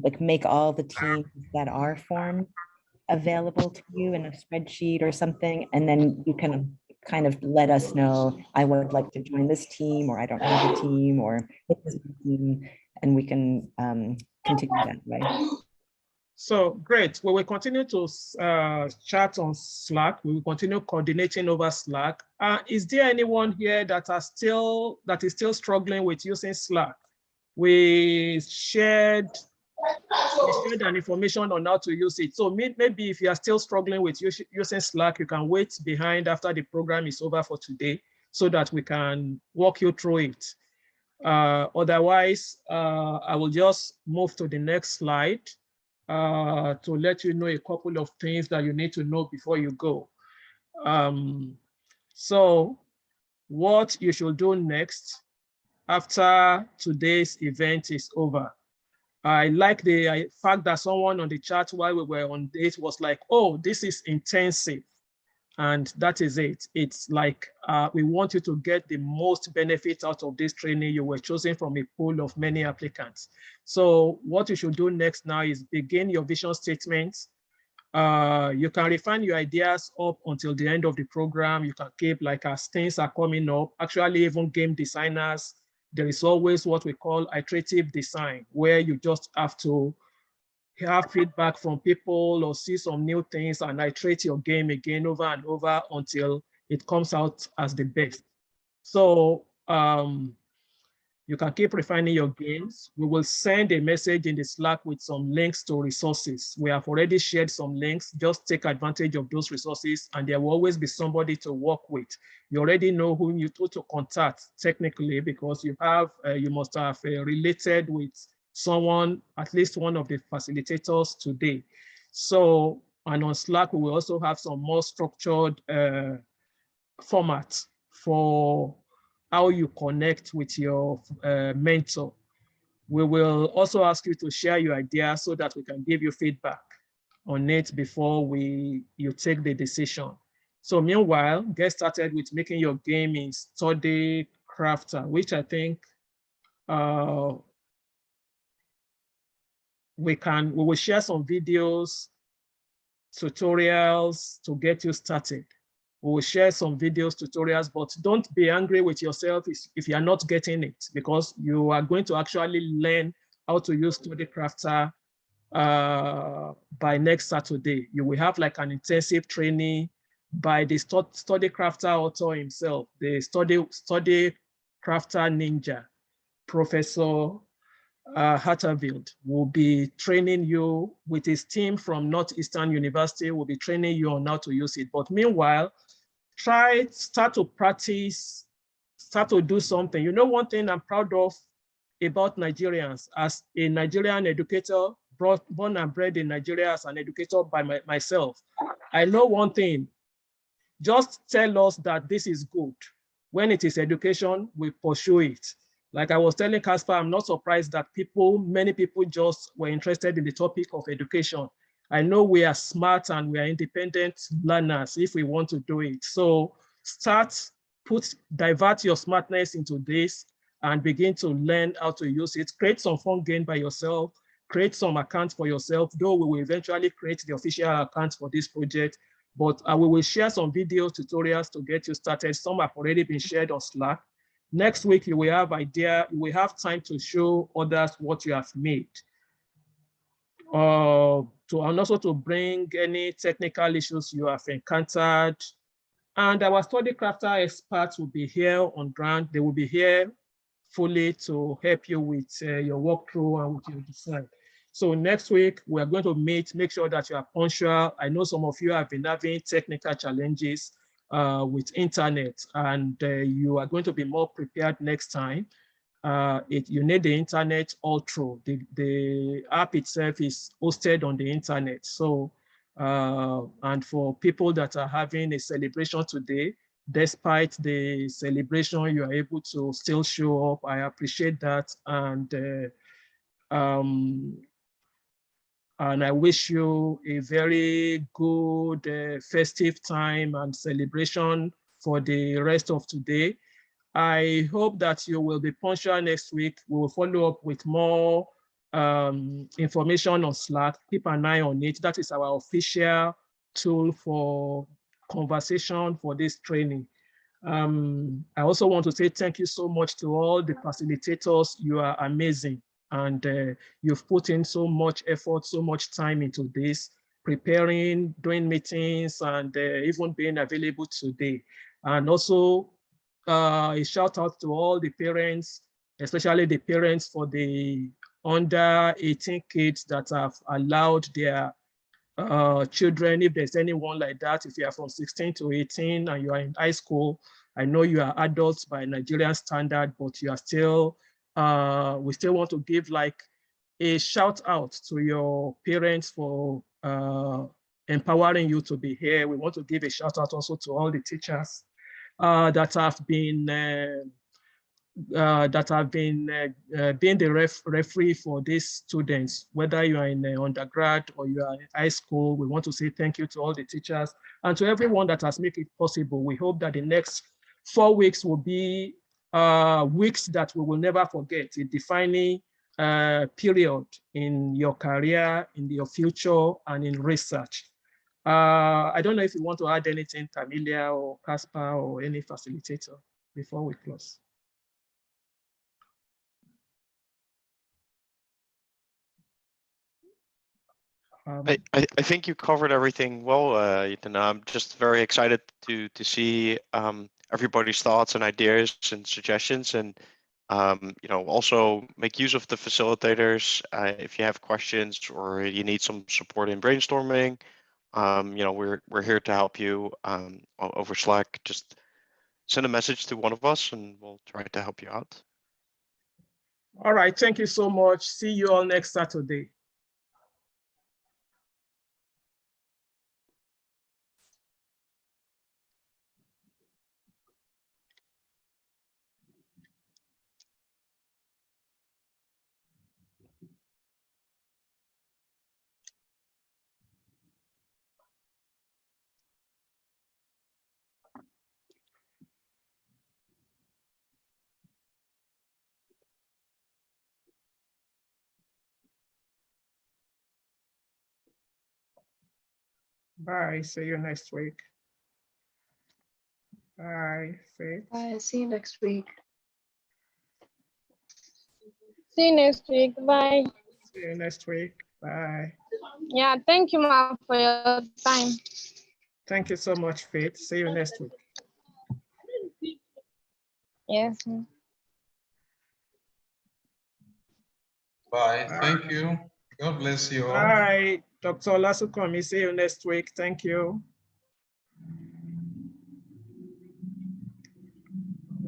like make all the teams that are formed available to you in a spreadsheet or something, and then you can kind of let us know, I would like to join this team, or I don't have a team, or this is my team, and we can continue that way. So great. We will continue to chat on Slack. We will continue coordinating over Slack. Is there anyone here that is still struggling with using Slack? We shared an information on how to use it. So maybe if you are still struggling with using Slack, you can wait behind after the program is over for today so that we can walk you through it. Otherwise, I will just move to the next slide to let you know a couple of things that you need to know before you go. So what you should do next after today's event is over. I like the fact that someone on the chat while we were on it was like, oh, this is intensive. And that is it. It's like, we want you to get the most benefit out of this training. You were chosen from a pool of many applicants. So what you should do next now is begin your vision statements. You can refine your ideas up until the end of the program. You can keep, like, as things are coming up, actually even game designers, there is always what we call iterative design, where you just have to have feedback from people or see some new things and iterate your game again over and over until it comes out as the best. So you can keep refining your games. We will send a message in the Slack with some links to resources. We have already shared some links. Just take advantage of those resources, and there will always be somebody to work with. You already know whom you to contact technically, because you have you must have related with someone, at least one of the facilitators today. So, and on Slack, we will also have some more structured format for how you connect with your mentor. We will also ask you to share your ideas so that we can give you feedback on it before you take the decision. So meanwhile, get started with making your game in Study Crafter, which I think we will share some videos, tutorials to get you started. We will share some videos, tutorials, but don't be angry with yourself if you're not getting it, because you are going to actually learn how to use Study Crafter by next Saturday. You will have like an intensive training by the Study Crafter author himself, the Study Crafter Ninja, Professor Hatterfield will be training you with his team from Northeastern University, will be training you on how to use it. But meanwhile, start to practice, start to do something. You know, one thing I'm proud of about Nigerians, as a Nigerian educator, born and bred in Nigeria as an educator by myself, I know one thing: just tell us that this is good. When it is education, we pursue it. Like I was telling Casper, I'm not surprised that many people just were interested in the topic of education. I know we are smart and we are independent learners if we want to do it. So divert your smartness into this and begin to learn how to use it. Create some fun game by yourself, create some accounts for yourself, though we will eventually create the official account for this project. But we will share some video tutorials to get you started. Some have already been shared on Slack. Next week, you will have time to show others what you have made. And also to bring any technical issues you have encountered. And our study crafter experts will be here on ground. They will be here fully to help you with your walkthrough and with your design. So next week, we are going to make sure that you are punctual. I know some of you have been having technical challenges with internet, and you are going to be more prepared next time. You need the internet all through. The app itself is hosted on the internet. So, and for people that are having a celebration today, despite the celebration, you are able to still show up. I appreciate that. And I wish you a very good festive time and celebration for the rest of today. I hope that you will be punctual next week. We will follow up with more information on Slack. Keep an eye on it. That is our official tool for conversation for this training. I also want to say thank you so much to all the facilitators. You are amazing. And you've put in so much effort, so much time into this, preparing, doing meetings, and even being available today. And also a shout out to all the parents, especially the parents for the under 18 kids that have allowed their children, if there's anyone like that, if you are from 16 to 18 and you are in high school, I know you are adults by Nigerian standard, but you are still, we still want to give like a shout out to your parents for empowering you to be here. We want to give a shout out also to all the teachers that have been being the referee for these students, whether you are in undergrad or you are in high school. We want to say thank you to all the teachers and to everyone that has made it possible. We hope that the next 4 weeks will be weeks that we will never forget, a defining period in your career, in your future, and in research. I don't know if you want to add anything, Camilla or Casper or any facilitator before we close. I think you covered everything well, Ethan. I'm just very excited to see everybody's thoughts and ideas and suggestions, and also make use of the facilitators if you have questions or you need some support in brainstorming. We're here to help you over Slack. Just send a message to one of us, and we'll try to help you out. All right, thank you so much. See you all next Saturday. Bye. See you next week. Bye. Faith. Bye. See you next week. See you next week. Bye. See you next week. Bye. Yeah, thank you, Ma, for your time. Thank you so much, Faith. See you next week. Yes. Bye. Thank you. God bless you all. Bye, Dr. Olasukomi. See you next week. Thank you.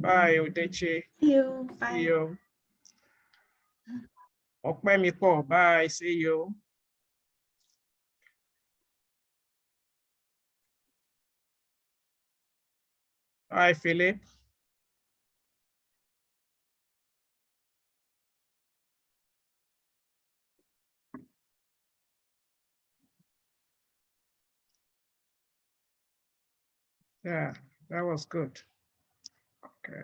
Bye, Udechi. See you. Bye. See you. Okpemiko, bye. See you. Bye, Philip. Yeah, that was good. Okay.